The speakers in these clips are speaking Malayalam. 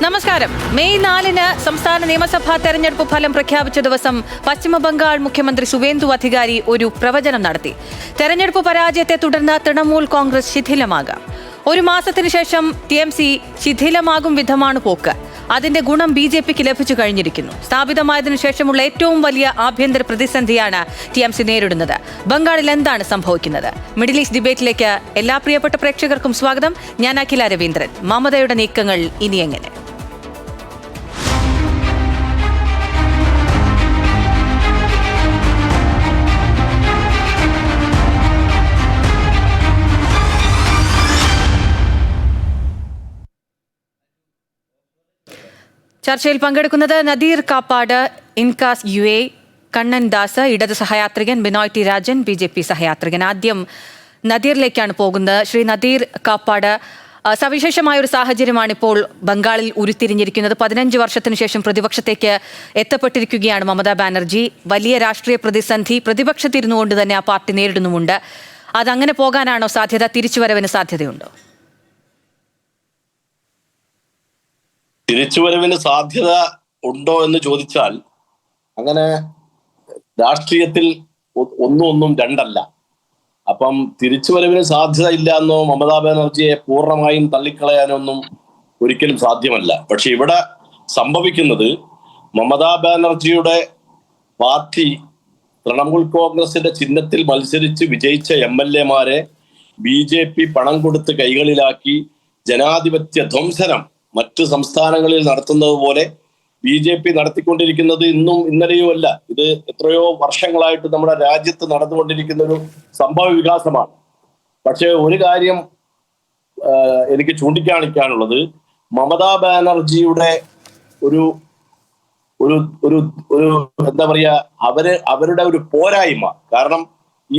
നമസ്കാരം. മെയ് 4-ന് സംസ്ഥാന നിയമസഭാ തെരഞ്ഞെടുപ്പ് ഫലം പ്രഖ്യാപിച്ച ദിവസം പശ്ചിമബംഗാൾ മുഖ്യമന്ത്രി സുവേന്ദു അധികാരി ഒരു പ്രവചനം നടത്തി. തെരഞ്ഞെടുപ്പ് പരാജയത്തെ തുടർന്ന് തൃണമൂൽ കോൺഗ്രസ് ശിഥിലമാകാം. ഒരു മാസത്തിനു ശേഷം TMC ശിഥിലമാകും വിധമാണ് പോക്ക്. അതിന്റെ ഗുണം BJPക്ക് ലഭിച്ചു കഴിഞ്ഞിരിക്കുന്നു. സ്ഥാപിതമായതിനു ശേഷമുള്ള ഏറ്റവും വലിയ ആഭ്യന്തര പ്രതിസന്ധിയാണ് TMC നേരിടുന്നത്. ബംഗാളിൽ എന്താണ് സംഭവിക്കുന്നത്? മിഡിൽ ഈസ്റ്റ് ഡിബേറ്റിലേക്ക് എല്ലാ പ്രിയപ്പെട്ട പ്രേക്ഷകർക്കും സ്വാഗതം. ഞാൻ അഖില രവീന്ദ്രൻ. മമതയുടെ നീക്കങ്ങൾ ഇനി എങ്ങനെ? ചർച്ചയിൽ പങ്കെടുക്കുന്നത് നദീർ കാപ്പാട്, ഇൻകാസ് UA, കണ്ണൻ ദാസ്, ഇടത് സഹയാത്രികൻ ബിനോയ് T. രാജൻ, BJP സഹയാത്രികൻ. ആദ്യം നദീറിലേക്കാണ് പോകുന്നത്. ശ്രീ നദീർ കാപ്പാട്, സവിശേഷമായ ഒരു സാഹചര്യമാണ് ഇപ്പോൾ ബംഗാളിൽ ഉരുത്തിരിഞ്ഞിരിക്കുന്നത്. 15 വർഷത്തിനു ശേഷം പ്രതിപക്ഷത്തേക്ക് എത്തപ്പെട്ടിരിക്കുകയാണ് മമതാ ബാനർജി. വലിയ രാഷ്ട്രീയ പ്രതിസന്ധി പ്രതിപക്ഷത്തിരുന്നു കൊണ്ട് തന്നെ ആ പാർട്ടി നേരിടുന്നുമുണ്ട്. അതങ്ങനെ പോകാനാണോ സാധ്യത? തിരിച്ചുവരവിന് സാധ്യതയുണ്ടോ? തിരിച്ചുവരവിന് സാധ്യത ഉണ്ടോ എന്ന് ചോദിച്ചാൽ, അങ്ങനെ രാഷ്ട്രീയത്തിൽ ഒന്നും രണ്ടല്ല. അപ്പം തിരിച്ചുവരവിന് സാധ്യത ഇല്ല എന്നോ മമതാ ബാനർജിയെ പൂർണ്ണമായും തള്ളിക്കളയാനൊന്നും ഒരിക്കലും സാധ്യമല്ല. പക്ഷെ ഇവിടെ സംഭവിക്കുന്നത്, മമതാ ബാനർജിയുടെ പാർട്ടി തൃണമൂൽ കോൺഗ്രസിന്റെ ചിഹ്നത്തിൽ മത്സരിച്ച് വിജയിച്ച MLA-മാരെ BJP പണം കൊടുത്ത് കൈകളിലാക്കി ജനാധിപത്യ ധ്വംസനം മറ്റു സംസ്ഥാനങ്ങളിൽ നടത്തുന്നത് പോലെ BJP നടത്തിക്കൊണ്ടിരിക്കുന്നത് ഇന്നും ഇന്നലെയോ അല്ല. ഇത് എത്രയോ വർഷങ്ങളായിട്ട് നമ്മുടെ രാജ്യത്ത് നടന്നുകൊണ്ടിരിക്കുന്ന ഒരു സംഭവ വികാസമാണ്. പക്ഷെ ഒരു കാര്യം എനിക്ക് ചൂണ്ടിക്കാണിക്കാനുള്ളത്, മമതാ ബാനർജിയുടെ ഒരു ഒരു ഒരു ഒരു എന്താ പറയാ, അവരുടെ ഒരു പോരായ്മ. കാരണം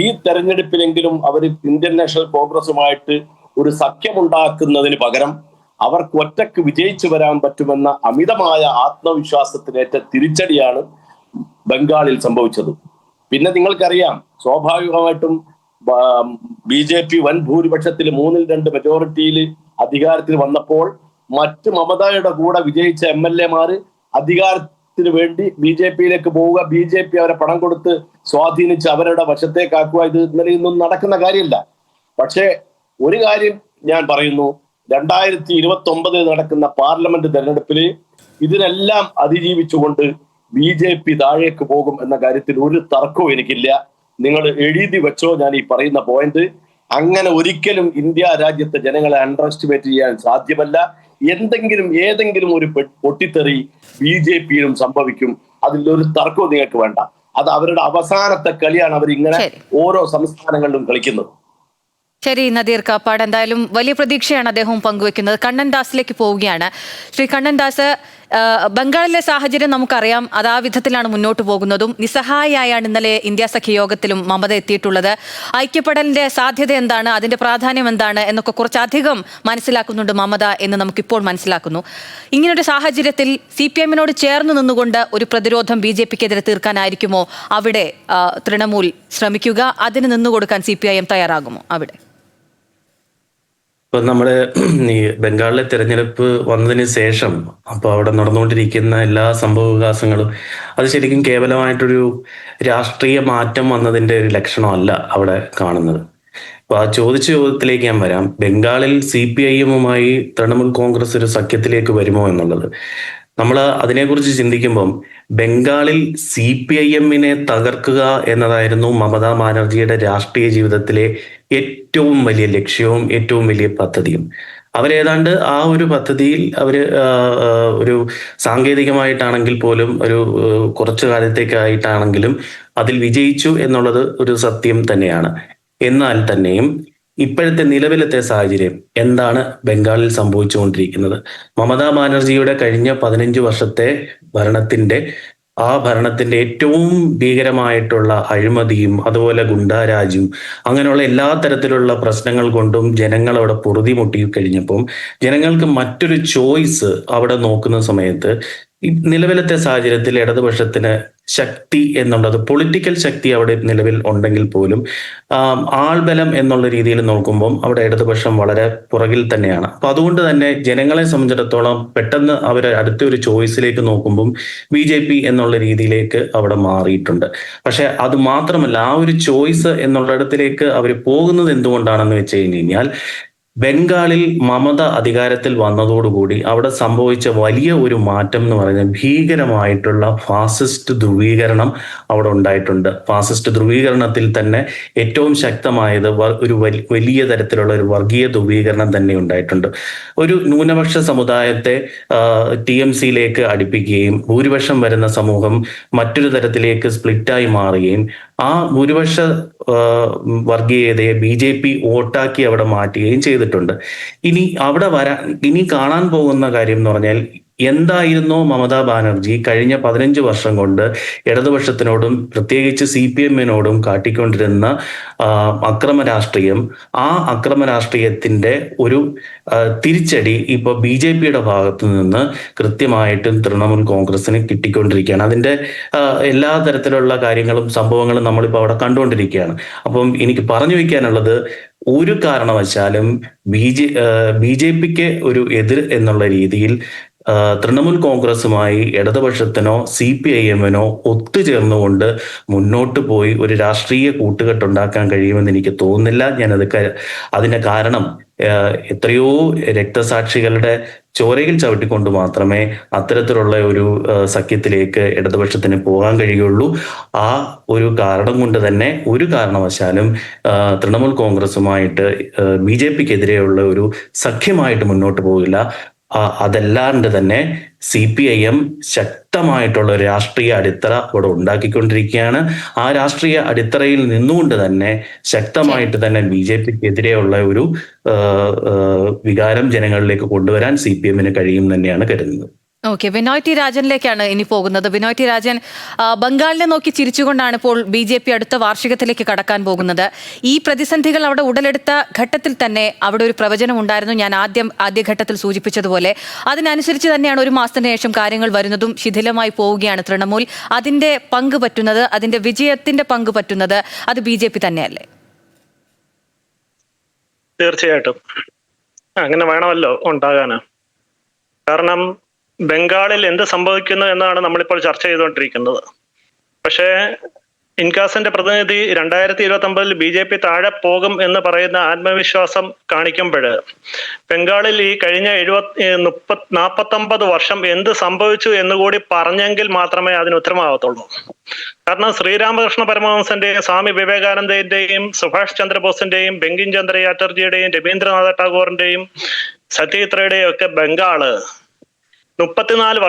ഈ തെരഞ്ഞെടുപ്പിലെങ്കിലും അവർ ഇന്ത്യൻ നാഷണൽ കോൺഗ്രസുമായിട്ട് ഒരു സഖ്യമുണ്ടാക്കുന്നതിന് പകരം അവർക്ക് ഒറ്റക്ക് വിജയിച്ചു വരാൻ പറ്റുമെന്ന അമിതമായ ആത്മവിശ്വാസത്തിനേറ്റ തിരിച്ചടിയാണ് ബംഗാളിൽ സംഭവിച്ചത്. പിന്നെ നിങ്ങൾക്കറിയാം, സ്വാഭാവികമായിട്ടും BJP വൻ ഭൂരിപക്ഷത്തിൽ 3-2 മെജോറിറ്റിയിൽ അധികാരത്തിൽ വന്നപ്പോൾ മറ്റ് മമതയുടെ കൂടെ വിജയിച്ച MLA-മാര് അധികാരത്തിന് വേണ്ടി BJP-യിലേക്ക് പോവുക, BJP അവരെ പണം കൊടുത്ത് സ്വാധീനിച്ച് അവരുടെ വശത്തേക്കാക്കുക, ഇത് ഇന്നലെ ഇന്നും നടക്കുന്ന കാര്യമല്ല. പക്ഷേ ഒരു കാര്യം ഞാൻ പറയുന്നു, 2029 നടക്കുന്ന പാർലമെന്റ് തെരഞ്ഞെടുപ്പിൽ ഇതിനെല്ലാം അതിജീവിച്ചുകൊണ്ട് BJP താഴേക്ക് പോകും എന്ന കാര്യത്തിൽ ഒരു തർക്കവും എനിക്കില്ല. നിങ്ങൾ എഴുതി വെച്ചോ ഞാൻ ഈ പറയുന്ന പോയിന്റ്. അങ്ങനെ ഒരിക്കലും ഇന്ത്യ രാജ്യത്തെ ജനങ്ങളെ അണ്ടർ എസ്റ്റിമേറ്റ് ചെയ്യാൻ സാധ്യമല്ല. ഏതെങ്കിലും ഒരു പൊട്ടിത്തെറി BJP-യിലും സംഭവിക്കും. അതിലൊരു തർക്കവും നിങ്ങൾക്ക് വേണ്ട. അത് അവരുടെ അവസാനത്തെ കളിയാണ് അവരിങ്ങനെ ഓരോ സംസ്ഥാനങ്ങളിലും കളിക്കുന്നത്. ശരി നദീർ കാപ്പാട്, എന്തായാലും വലിയ പ്രതീക്ഷയാണ് അദ്ദേഹവും പങ്കുവെക്കുന്നത്. കണ്ണൻ ദാസിലേക്ക് പോവുകയാണ്. ശ്രീ കണ്ണൻ ദാസ്, ബംഗാളിലെ സാഹചര്യം നമുക്കറിയാം. അത് ആ വിധത്തിലാണ് മുന്നോട്ട് പോകുന്നതും. നിസ്സഹായിയായാണ് ഇന്നലെ ഇന്ത്യ സഖ്യയോഗത്തിലും മമത എത്തിയിട്ടുള്ളത്. ഐക്യപ്പെടലിന്റെ സാധ്യത എന്താണ്, അതിന്റെ പ്രാധാന്യം എന്താണ് എന്നൊക്കെ കുറച്ചധികം മനസ്സിലാക്കുന്നുണ്ട് മമത എന്ന് നമുക്കിപ്പോൾ മനസ്സിലാക്കുന്നു. ഇങ്ങനൊരു സാഹചര്യത്തിൽ CPM-നോട് ചേർന്ന് നിന്നുകൊണ്ട് ഒരു പ്രതിരോധം BJP-ക്കെതിരെ തീർക്കാനായിരിക്കുമോ അവിടെ തൃണമൂൽ ശ്രമിക്കുക? അതിന് നിന്നുകൊടുക്കാൻ CPIM തയ്യാറാകുമോ അവിടെ? ഇപ്പൊ നമ്മുടെ ഈ ബംഗാളിലെ തെരഞ്ഞെടുപ്പ് വന്നതിന് ശേഷം അപ്പൊ അവിടെ നടന്നുകൊണ്ടിരിക്കുന്ന എല്ലാ സംഭവ വികാസങ്ങളും അത് ശരിക്കും കേവലമായിട്ടൊരു രാഷ്ട്രീയ മാറ്റം വന്നതിന്റെ ഒരു ലക്ഷണമല്ല അവിടെ കാണുന്നത്. അപ്പൊ ആ ചോദിച്ച ചോദ്യത്തിലേക്ക് ഞാൻ വരാം. ബംഗാളിൽ CPIM-മായി തൃണമൂൽ കോൺഗ്രസ് ഒരു സഖ്യത്തിലേക്ക് വരുമോ എന്നുള്ളത് നമ്മൾ അതിനെക്കുറിച്ച് ചിന്തിക്കുമ്പം, ബംഗാളിൽ CPIM-നെ തകർക്കുക എന്നതായിരുന്നു മമതാ ബാനർജിയുടെ രാഷ്ട്രീയ ജീവിതത്തിലെ ഏറ്റവും വലിയ ലക്ഷ്യവും ഏറ്റവും വലിയ പദ്ധതിയും. അവരേതാണ്ട് ആ ഒരു പദ്ധതിയിൽ ഒരു സാങ്കേതികമായിട്ടാണെങ്കിൽ പോലും ഒരു കുറച്ചു കാലത്തേക്കായിട്ടാണെങ്കിലും അതിൽ വിജയിച്ചു എന്നുള്ളത് ഒരു സത്യം തന്നെയാണ്. എന്നാൽ തന്നെയും ഇപ്പോഴത്തെ നിലവിലത്തെ സാഹചര്യം എന്താണ് ബംഗാളിൽ സംഭവിച്ചുകൊണ്ടിരിക്കുന്നത്? മമതാ ബാനർജിയുടെ കഴിഞ്ഞ 15 വർഷത്തെ ഭരണത്തിന്റെ ഏറ്റവും ഭീകരമായിട്ടുള്ള അഴിമതിയും അതുപോലെ ഗുണ്ടാരാജും അങ്ങനെയുള്ള എല്ലാ തരത്തിലുള്ള പ്രശ്നങ്ങൾ കൊണ്ടും ജനങ്ങൾ അവിടെ പൊറുതിമുട്ടി കഴിഞ്ഞപ്പം ജനങ്ങൾക്ക് മറ്റൊരു ചോയ്സ് അവിടെ നോക്കുന്ന സമയത്ത് നിലവിലത്തെ സാഹചര്യത്തിൽ ഇടതുപക്ഷത്തിന് ശക്തി എന്നുള്ളത്, പൊളിറ്റിക്കൽ ശക്തി അവിടെ നിലവിൽ ഉണ്ടെങ്കിൽ പോലും ആൾബലം എന്നുള്ള രീതിയിൽ നോക്കുമ്പോൾ അവിടെ ഇടതുപക്ഷം വളരെ പുറകിൽ തന്നെയാണ്. അപ്പൊ അതുകൊണ്ട് തന്നെ ജനങ്ങളെ സംബന്ധിച്ചിടത്തോളം പെട്ടെന്ന് അവർ അടുത്തൊരു ചോയ്സിലേക്ക് നോക്കുമ്പോൾ BJP എന്നുള്ള രീതിയിലേക്ക് അവിടെ മാറിയിട്ടുണ്ട്. പക്ഷെ അത് മാത്രമല്ല, ആ ഒരു ചോയ്സ് എന്നുള്ളിടത്തിലേക്ക് അവർ പോകുന്നത് എന്തുകൊണ്ടാണെന്ന് വെച്ച് കഴിഞ്ഞാൽ ബംഗാളിൽ മമത അധികാരത്തിൽ വന്നതോടുകൂടി അവിടെ സംഭവിച്ച വലിയ ഒരു മാറ്റം എന്ന് പറയുന്നത് ഭീകരമായിട്ടുള്ള ഫാസിസ്റ്റ് ധ്രുവീകരണം അവിടെ ഉണ്ടായിട്ടുണ്ട്. ഫാസിസ്റ്റ് ധ്രുവീകരണത്തിൽ തന്നെ ഏറ്റവും ശക്തമായത് ഒരു വലിയ തരത്തിലുള്ള ഒരു വർഗീയ ധ്രുവീകരണം തന്നെ ഉണ്ടായിട്ടുണ്ട്. ഒരു ന്യൂനപക്ഷ സമുദായത്തെ TMCയിലേക്ക് അടുപ്പിക്കുകയും ഭൂരിപക്ഷം വരുന്ന സമൂഹം മറ്റൊരു തരത്തിലേക്ക് സ്പ്ലിറ്റായി മാറുകയും ആ ഭൂരിപക്ഷ വർഗീയതയെ BJP വോട്ടാക്കി അവിടെ മാറ്റുകയും ചെയ്തിട്ടുണ്ട്. ഇനി കാണാൻ പോകുന്ന കാര്യം എന്ന് പറഞ്ഞാൽ, എന്തായിരുന്നോ മമതാ ബാനർജി കഴിഞ്ഞ 15 വർഷം കൊണ്ട് ഇടതുപക്ഷത്തിനോടും പ്രത്യേകിച്ച് CPM-നോടും കാട്ടിക്കൊണ്ടിരുന്ന അക്രമ രാഷ്ട്രീയം, ആ അക്രമ രാഷ്ട്രീയത്തിന്റെ ഒരു തിരിച്ചടി ഇപ്പൊ BJP-യുടെ ഭാഗത്തു നിന്ന് കൃത്യമായിട്ടും തൃണമൂൽ കോൺഗ്രസിന് കിട്ടിക്കൊണ്ടിരിക്കുകയാണ്. അതിന്റെ എല്ലാ തരത്തിലുള്ള കാര്യങ്ങളും സംഭവങ്ങളും നമ്മളിപ്പോൾ അവിടെ കണ്ടുകൊണ്ടിരിക്കുകയാണ്. അപ്പം എനിക്ക് പറഞ്ഞു വെക്കാനുള്ളത്, ഒരു കാരണവശാലും BJP-ക്ക് ഒരു എതിർ എന്നുള്ള രീതിയിൽ തൃണമൂൽ കോൺഗ്രസുമായി ഇടതുപക്ഷത്തിനോ CPIM-നോ ഒത്തുചേർന്നുകൊണ്ട് മുന്നോട്ട് പോയി ഒരു രാഷ്ട്രീയ കൂട്ടുകെട്ടുണ്ടാക്കാൻ കഴിയുമെന്ന് എനിക്ക് തോന്നുന്നില്ല. അതിന്റെ കാരണം എത്രയോ രക്തസാക്ഷികളുടെ ചോരയിൽ ചവിട്ടിക്കൊണ്ട് മാത്രമേ അത്തരത്തിലുള്ള ഒരു സഖ്യത്തിലേക്ക് ഇടതുപക്ഷത്തിന് പോകാൻ കഴിയുള്ളൂ. ആ ഒരു കാരണം കൊണ്ട് തന്നെ ഒരു കാരണവശാലും തൃണമൂൽ കോൺഗ്രസുമായിട്ട് BJP-ക്കെതിരെയുള്ള ഒരു സഖ്യമായിട്ട് മുന്നോട്ട് പോകില്ല. അതല്ലാണ്ട് തന്നെ CPIM ശക്തമായിട്ടുള്ള ഒരു രാഷ്ട്രീയ അടിത്തറ ഇവിടെ ഉണ്ടാക്കിക്കൊണ്ടിരിക്കുകയാണ്. ആ രാഷ്ട്രീയ അടിത്തറയിൽ നിന്നുകൊണ്ട് തന്നെ ശക്തമായിട്ട് തന്നെ BJP-ക്കെതിരെയുള്ള ഒരു വികാരം ജനങ്ങളിലേക്ക് കൊണ്ടുവരാൻ CPM-ന് കഴിയും തന്നെയാണ് കരുതുന്നത്. ഓക്കെ, ബിനോയ് ടി രാജനിലേക്കാണ് ഇനി പോകുന്നത്. ബിനോയ് ടി രാജൻ, ബംഗാളിനെ നോക്കി ചിരിച്ചുകൊണ്ടാണ് ഇപ്പോൾ BJP അടുത്ത വാർഷികത്തിലേക്ക് കടക്കാൻ പോകുന്നത്. ഈ പ്രതിസന്ധികൾ അവിടെ ഉടലെടുത്ത ഘട്ടത്തിൽ തന്നെ അവിടെ ഒരു പ്രവചനം ഉണ്ടായിരുന്നു, ഞാൻ ആദ്യഘട്ടത്തിൽ സൂചിപ്പിച്ചതുപോലെ. അതിനനുസരിച്ച് തന്നെയാണ് ഒരു മാസത്തിന് ശേഷം കാര്യങ്ങൾ വരുന്നതും ശിഥിലമായി പോവുകയാണ് തൃണമൂൽ. അതിന്റെ പങ്ക് പറ്റുന്നത്, അതിന്റെ വിജയത്തിന്റെ പങ്ക് പറ്റുന്നത് അത് BJP തന്നെയല്ലേ? തീർച്ചയായിട്ടും അങ്ങനെ വേണമല്ലോ ഉണ്ടാകാന്. കാരണം ബംഗാളിൽ എന്ത് സംഭവിക്കുന്നു എന്നാണ് നമ്മളിപ്പോൾ ചർച്ച ചെയ്തുകൊണ്ടിരിക്കുന്നത്. പക്ഷേ ഇൻകാസിന്റെ പ്രതിനിധി 2029 BJP താഴെ പോകും എന്ന് പറയുന്ന ആത്മവിശ്വാസം കാണിക്കുമ്പോൾ ബംഗാളിൽ ഈ കഴിഞ്ഞ 49 വർഷം എന്ത് സംഭവിച്ചു എന്നുകൂടി പറഞ്ഞെങ്കിൽ മാത്രമേ അതിന് ഉത്തരമാകത്തുള്ളൂ. കാരണം ശ്രീരാമകൃഷ്ണ പരമഹംസന്റെയും സ്വാമി വിവേകാനന്ദന്റെയും സുഭാഷ് ചന്ദ്രബോസിന്റെയും ബങ്കിം ചന്ദ്ര ചാറ്റർജിയുടെയും രവീന്ദ്രനാഥ ടാഗോറിന്റെയും സത്യജിത്രയുടെയും ഒക്കെ ബംഗാള് 34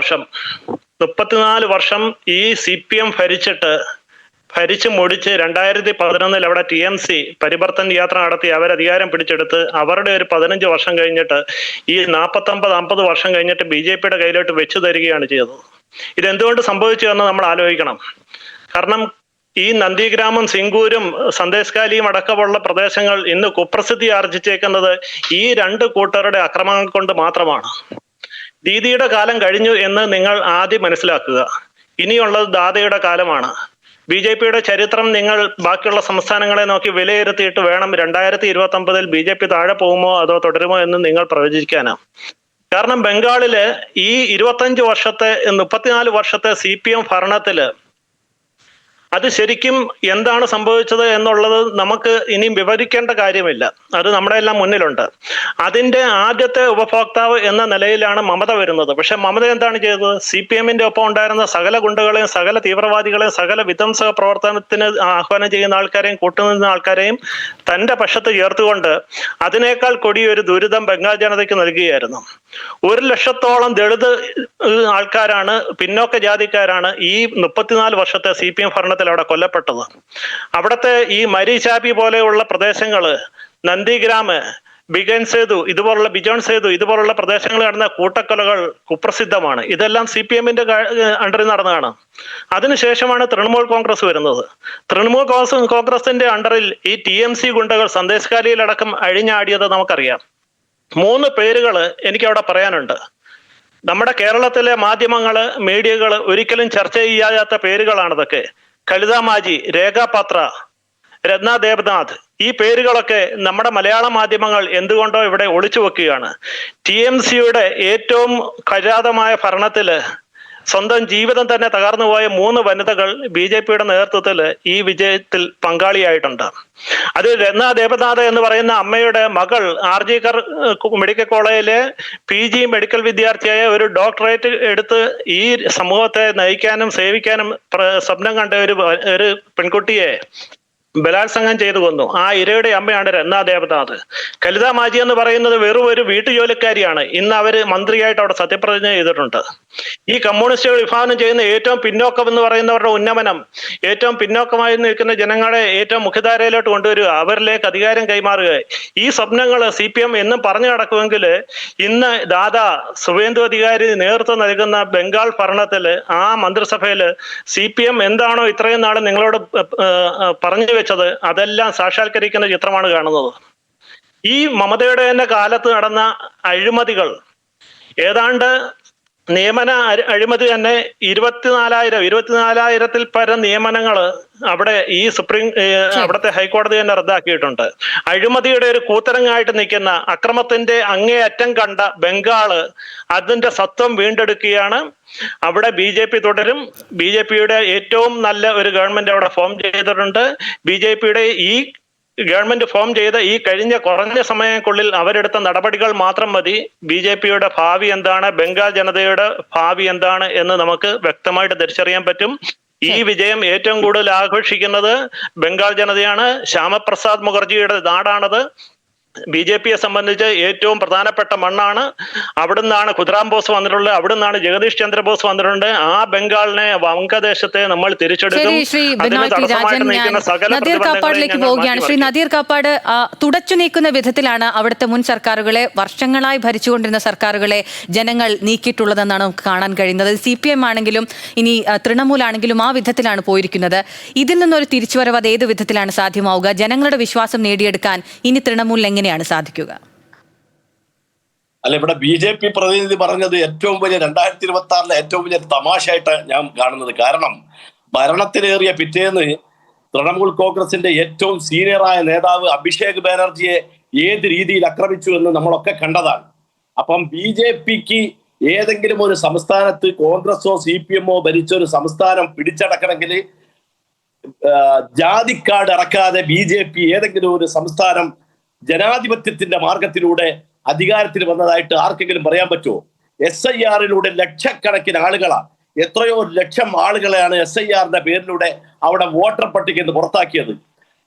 വർഷം ഈ CPM ഭരിച്ച് മുടിച്ച് 2011 അവിടെ TMC പരിവർത്തൻ യാത്ര നടത്തി അവരധികാരം പിടിച്ചെടുത്ത് അവരുടെ ഒരു 15 വർഷം കഴിഞ്ഞിട്ട് ഈ 49-50 വർഷം കഴിഞ്ഞിട്ട് BJP-യുടെ കയ്യിലോട്ട് വെച്ചു തരികയാണ് ചെയ്തത്. ഇതെന്തുകൊണ്ട് സംഭവിച്ചു എന്ന് നമ്മൾ ആലോചിക്കണം. കാരണം ഈ നന്ദിഗ്രാമം, സിംഗൂരും, സന്ദേശകാലിയും അടക്കമുള്ള പ്രദേശങ്ങൾ ഇന്ന് കുപ്രസിദ്ധി ആർജിച്ചേക്കുന്നത് ഈ രണ്ട് കൂട്ടരുടെ അക്രമങ്ങൾ കൊണ്ട് മാത്രമാണ്. ദീദിയുടെ കാലം കഴിഞ്ഞു എന്ന് നിങ്ങൾ ആദ്യം മനസ്സിലാക്കുക. ഇനിയുള്ളത് ദാദയുടെ കാലമാണ്. BJP-യുടെ ചരിത്രം നിങ്ങൾ ബാക്കിയുള്ള സംസ്ഥാനങ്ങളെ നോക്കി വിലയിരുത്തിയിട്ട് വേണം 2029 BJP താഴെ പോകുമോ അതോ തുടരുമോ എന്ന് നിങ്ങൾ പ്രവചിക്കാനാണ്. കാരണം ബംഗാളില് ഈ 34 വർഷത്തെ CPM ഭരണത്തില് അത് ശരിക്കും എന്താണ് സംഭവിച്ചത് എന്നുള്ളത് നമുക്ക് ഇനിയും വിവരിക്കേണ്ട കാര്യമില്ല. അത് നമ്മുടെ എല്ലാം മുന്നിലുണ്ട്. അതിന്റെ ആദ്യത്തെ ഉപഭോക്താവ് എന്ന നിലയിലാണ് മമത വരുന്നത്. പക്ഷെ മമത എന്താണ് ചെയ്തത്? CPM-ന്റെ ഒപ്പം ഉണ്ടായിരുന്ന സകല ഗുണ്ടകളെയും സകല തീവ്രവാദികളെയും സകല വിധ്വംസക പ്രവർത്തനത്തിന് ആഹ്വാനം ചെയ്യുന്ന ആൾക്കാരെയും കൂട്ടുനിന്ന ആൾക്കാരെയും തന്റെ പക്ഷത്ത് ചേർത്തുകൊണ്ട് അതിനേക്കാൾ കൊടിയൊരു ദുരിതം ബംഗാൾ ജനതയ്ക്ക് നൽകുകയായിരുന്നു. 1 ലക്ഷത്തോളം ദളിത് ആൾക്കാരാണ്, പിന്നോക്ക ജാതിക്കാരാണ് ഈ 34 വർഷത്തെ CPM ഭരണത്തിൽ അവിടെ കൊല്ലപ്പെട്ടത്. അവിടുത്തെ ഈ മരിചാപി പോലെയുള്ള പ്രദേശങ്ങള്, നന്ദിഗ്രാമ്, ബിജോൺ സേതു ഇതുപോലുള്ള പ്രദേശങ്ങൾ നടന്ന കൂട്ടക്കൊലകൾ കുപ്രസിദ്ധമാണ്. ഇതെല്ലാം CPM-ന്റെ അണ്ടറിൽ നടന്നതാണ്. അതിനുശേഷമാണ് തൃണമൂൽ കോൺഗ്രസ് വരുന്നത്. തൃണമൂൽ കോൺഗ്രസിന്റെ അണ്ടറിൽ ഈ TMC ഗുണ്ടകൾ സന്ദേശകാലിയിലടക്കം അഴിഞ്ഞാടിയത് നമുക്കറിയാം. 3 പേരുകൾ എനിക്ക് അവിടെ പറയാനുണ്ട്. നമ്മുടെ കേരളത്തിലെ മാധ്യമങ്ങള്, മീഡിയകള് ഒരിക്കലും ചർച്ച ചെയ്യാത്ത പേരുകളാണിതൊക്കെ. കലിത മാജി, രേഖ പാത്ര, രത്ന ദേവനാഥ്, ഈ പേരുകളൊക്കെ നമ്മുടെ മലയാള മാധ്യമങ്ങൾ എന്തുകൊണ്ടോ ഇവിടെ ഒളിച്ചു വെക്കുകയാണ്. TMCയുടെ ഏറ്റവും കിരാതമായ ഭരണത്തില് സ്വന്തം ജീവിതം തന്നെ തകർന്നുപോയ 3 വനിതകൾ BJPയുടെ നേതൃത്വത്തിൽ ഈ വിജയത്തിൽ പങ്കാളിയായിട്ടുണ്ട്. അത് രത്ന ദേവനാഥ് എന്ന് പറയുന്ന അമ്മയുടെ മകൾ RG കർ മെഡിക്കൽ കോളേജിലെ PG മെഡിക്കൽ വിദ്യാർത്ഥിയായ ഒരു ഡോക്ടറേറ്റ് എടുത്ത് ഈ സമൂഹത്തെ നയിക്കാനും സേവിക്കാനും സ്വപ്നം കണ്ട ഒരു പെൺകുട്ടിയെ ബലാത്സംഗം ചെയ്തു കൊന്നു. ആ ഇരയുടെ അമ്മയാണ് രത്ന ദേവനാഥ്. കലിത മാജി എന്ന് പറയുന്നത് വെറും ഒരു വീട്ടുജോലിക്കാരിയാണ്. ഇന്ന് അവര് മന്ത്രിയായിട്ട് അവിടെ സത്യപ്രതിജ്ഞ ചെയ്തിട്ടുണ്ട്. ഈ കമ്മ്യൂണിസ്റ്റുകൾ വിഭാവനം ചെയ്യുന്ന ഏറ്റവും പിന്നോക്കം എന്ന് പറയുന്നവരുടെ ഉന്നമനം, ഏറ്റവും പിന്നോക്കമായി നിൽക്കുന്ന ജനങ്ങളെ ഏറ്റവും മുഖ്യധാരയിലോട്ട് കൊണ്ടുവരിക, അവരിലേക്ക് അധികാരം കൈമാറുക, ഈ സ്വപ്നങ്ങൾ CPM എന്നും പറഞ്ഞു നടക്കുമെങ്കിൽ ഇന്ന് ദാദാ സുവേന്ദു അധികാരി നേതൃത്വം നൽകുന്ന ബംഗാൾ ഭരണത്തില് ആ മന്ത്രിസഭയില് CPM എന്താണോ ഇത്രയും നാൾ നിങ്ങളോട് പറഞ്ഞു വെച്ചത് അതെല്ലാം സാക്ഷാത്കരിക്കുന്ന ചിത്രമാണ് കാണുന്നത്. ഈ മമതയുടെ തന്നെ കാലത്ത് നടന്ന അഴിമതികൾ, ഏതാണ്ട് നിയമന അഴിമതി തന്നെ 24,000-24,000-ൽ പരം നിയമനങ്ങൾ അവിടെ ഈ അവിടുത്തെ ഹൈക്കോടതി തന്നെ റദ്ദാക്കിയിട്ടുണ്ട്. അഴിമതിയുടെ ഒരു കൂത്തരങ്ങായിട്ട് നിൽക്കുന്ന, അക്രമത്തിന്റെ അങ്ങേയറ്റം കണ്ട ബംഗാള് അതിന്റെ സത്വം വീണ്ടെടുക്കുകയാണ്. അവിടെ BJP തുടരും. BJPയുടെ ഏറ്റവും നല്ല ഒരു ഗവൺമെന്റ് അവിടെ ഫോം ചെയ്തിട്ടുണ്ട്. BJPയുടെ ഈ ഗവൺമെന്റ് ഫോം ചെയ്ത ഈ കഴിഞ്ഞ കുറഞ്ഞ സമയങ്ങൾക്കുള്ളിൽ അവരെടുത്ത നടപടികൾ മാത്രം മതി BJPയുടെ ഭാവി എന്താണ്, ബംഗാൾ ജനതയുടെ ഭാവി എന്താണ് എന്ന് നമുക്ക് വ്യക്തമായിട്ട് തിരിച്ചറിയാൻ പറ്റും. ഈ വിജയം ഏറ്റവും കൂടുതൽ ആഘോഷിക്കുന്നത് ബംഗാൾ ജനതയാണ്. ശ്യാമപ്രസാദ് മുഖർജിയുടെ നാടാണത്. BJPയെ സംബന്ധിച്ച് ഏറ്റവും പ്രധാനപ്പെട്ട മണ്ണാണ്. അവിടുന്നാണ് ഖുദ്റാം ബോസ് വന്നിട്ടുള്ളത്, അവിടുന്നാണ് ജഗദീഷ് ചന്ദ്രബോസ് വന്നിട്ടുണ്ട്. ആ ബംഗാളിനെ, വംഗദേശത്തെ നമ്മൾ തിരിച്ചെടുക്കും. നദീർ കാപ്പാടിലേക്ക് പോവുകയാണ്. ശ്രീ നദീർ കാപ്പാട്, തുടച്ചു നീക്കുന്ന വിധത്തിലാണ് അവിടുത്തെ മുൻ സർക്കാരുകളെ, വർഷങ്ങളായി ഭരിച്ചുകൊണ്ടിരുന്ന സർക്കാരുകളെ ജനങ്ങൾ നീക്കിയിട്ടുള്ളതെന്നാണ് നമുക്ക് കാണാൻ കഴിയുന്നത്. CPM ആണെങ്കിലും ഇനി തൃണമൂൽ ആണെങ്കിലും ആ വിധത്തിലാണ് പോയിരിക്കുന്നത്. ഇതിൽ നിന്നൊരു തിരിച്ചുവരവ് അത് ഏത് വിധത്തിലാണ് സാധ്യമാവുക? ജനങ്ങളുടെ വിശ്വാസം നേടിയെടുക്കാൻ ഇനി തൃണമൂലിൽ എങ്ങനെയാണ് സാധിക്കുക? അല്ല, ഇവിടെ BJP പ്രതിനിധി പറഞ്ഞത് ഏറ്റവും വലിയ 2026 ഏറ്റവും വലിയ തമാശയായിട്ട് ഞാൻ കാണുന്നത്. കാരണം ഭരണത്തിലേറിയ പിറ്റേന്ന് തൃണമൂൽ കോൺഗ്രസിന്റെ ഏറ്റവും സീനിയറായ നേതാവ് അഭിഷേക് ബാനർജിയെ ഏത് രീതിയിൽ ആക്രമിച്ചു എന്ന് നമ്മളൊക്കെ കണ്ടതാണ്. അപ്പം BJPക്ക് ഏതെങ്കിലും ഒരു സംസ്ഥാനത്ത് കോൺഗ്രസോ CPMോ ഭരിച്ച ഒരു സംസ്ഥാനം പിടിച്ചടക്കണമെങ്കിൽ ജാതിക്കാട് ഇറക്കാതെ BJP ഏതെങ്കിലും ഒരു സംസ്ഥാനം ജനാധിപത്യത്തിന്റെ മാർഗത്തിലൂടെ അധികാരത്തിൽ വന്നതായിട്ട് ആർക്കെങ്കിലും പറയാൻ പറ്റുമോ? SIRലൂടെ ലക്ഷക്കണക്കിന് ആളുകളാണ്, എത്രയോ ലക്ഷം ആളുകളെയാണ് SIRന്റെ പേരിലൂടെ അവിടെ വോട്ടർ പട്ടികയിൽ നിന്ന് പുറത്താക്കിയത്.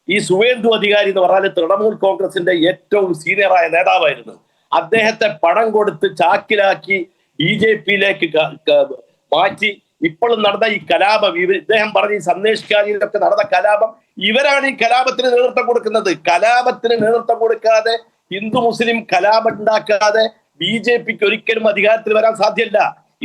ഈ സുവേന്ദു അധികാരി എന്ന് പറഞ്ഞാൽ തൃണമൂൽ കോൺഗ്രസിന്റെ ഏറ്റവും സീനിയറായ നേതാവായിരുന്നു. അദ്ദേഹത്തെ പണം കൊടുത്ത് ചാക്കിലാക്കി BJPയിലേക്ക് മാറ്റി. ഇപ്പോഴും നടന്ന ഈ കലാപം, ഇദ്ദേഹം പറഞ്ഞ ഈ സന്ദേശ് കാരിയിലൊക്കെ നടന്ന കലാപം, ഇവരാണ് ഈ കലാപത്തിന് നേതൃത്വം കൊടുക്കുന്നത്. കലാപത്തിന് നേതൃത്വം കൊടുക്കാതെ, ഹിന്ദു മുസ്ലിം കലാപം ഉണ്ടാക്കാതെ BJPക്ക് ഒരിക്കലും അധികാരത്തിൽ വരാൻ സാധ്യമല്ല.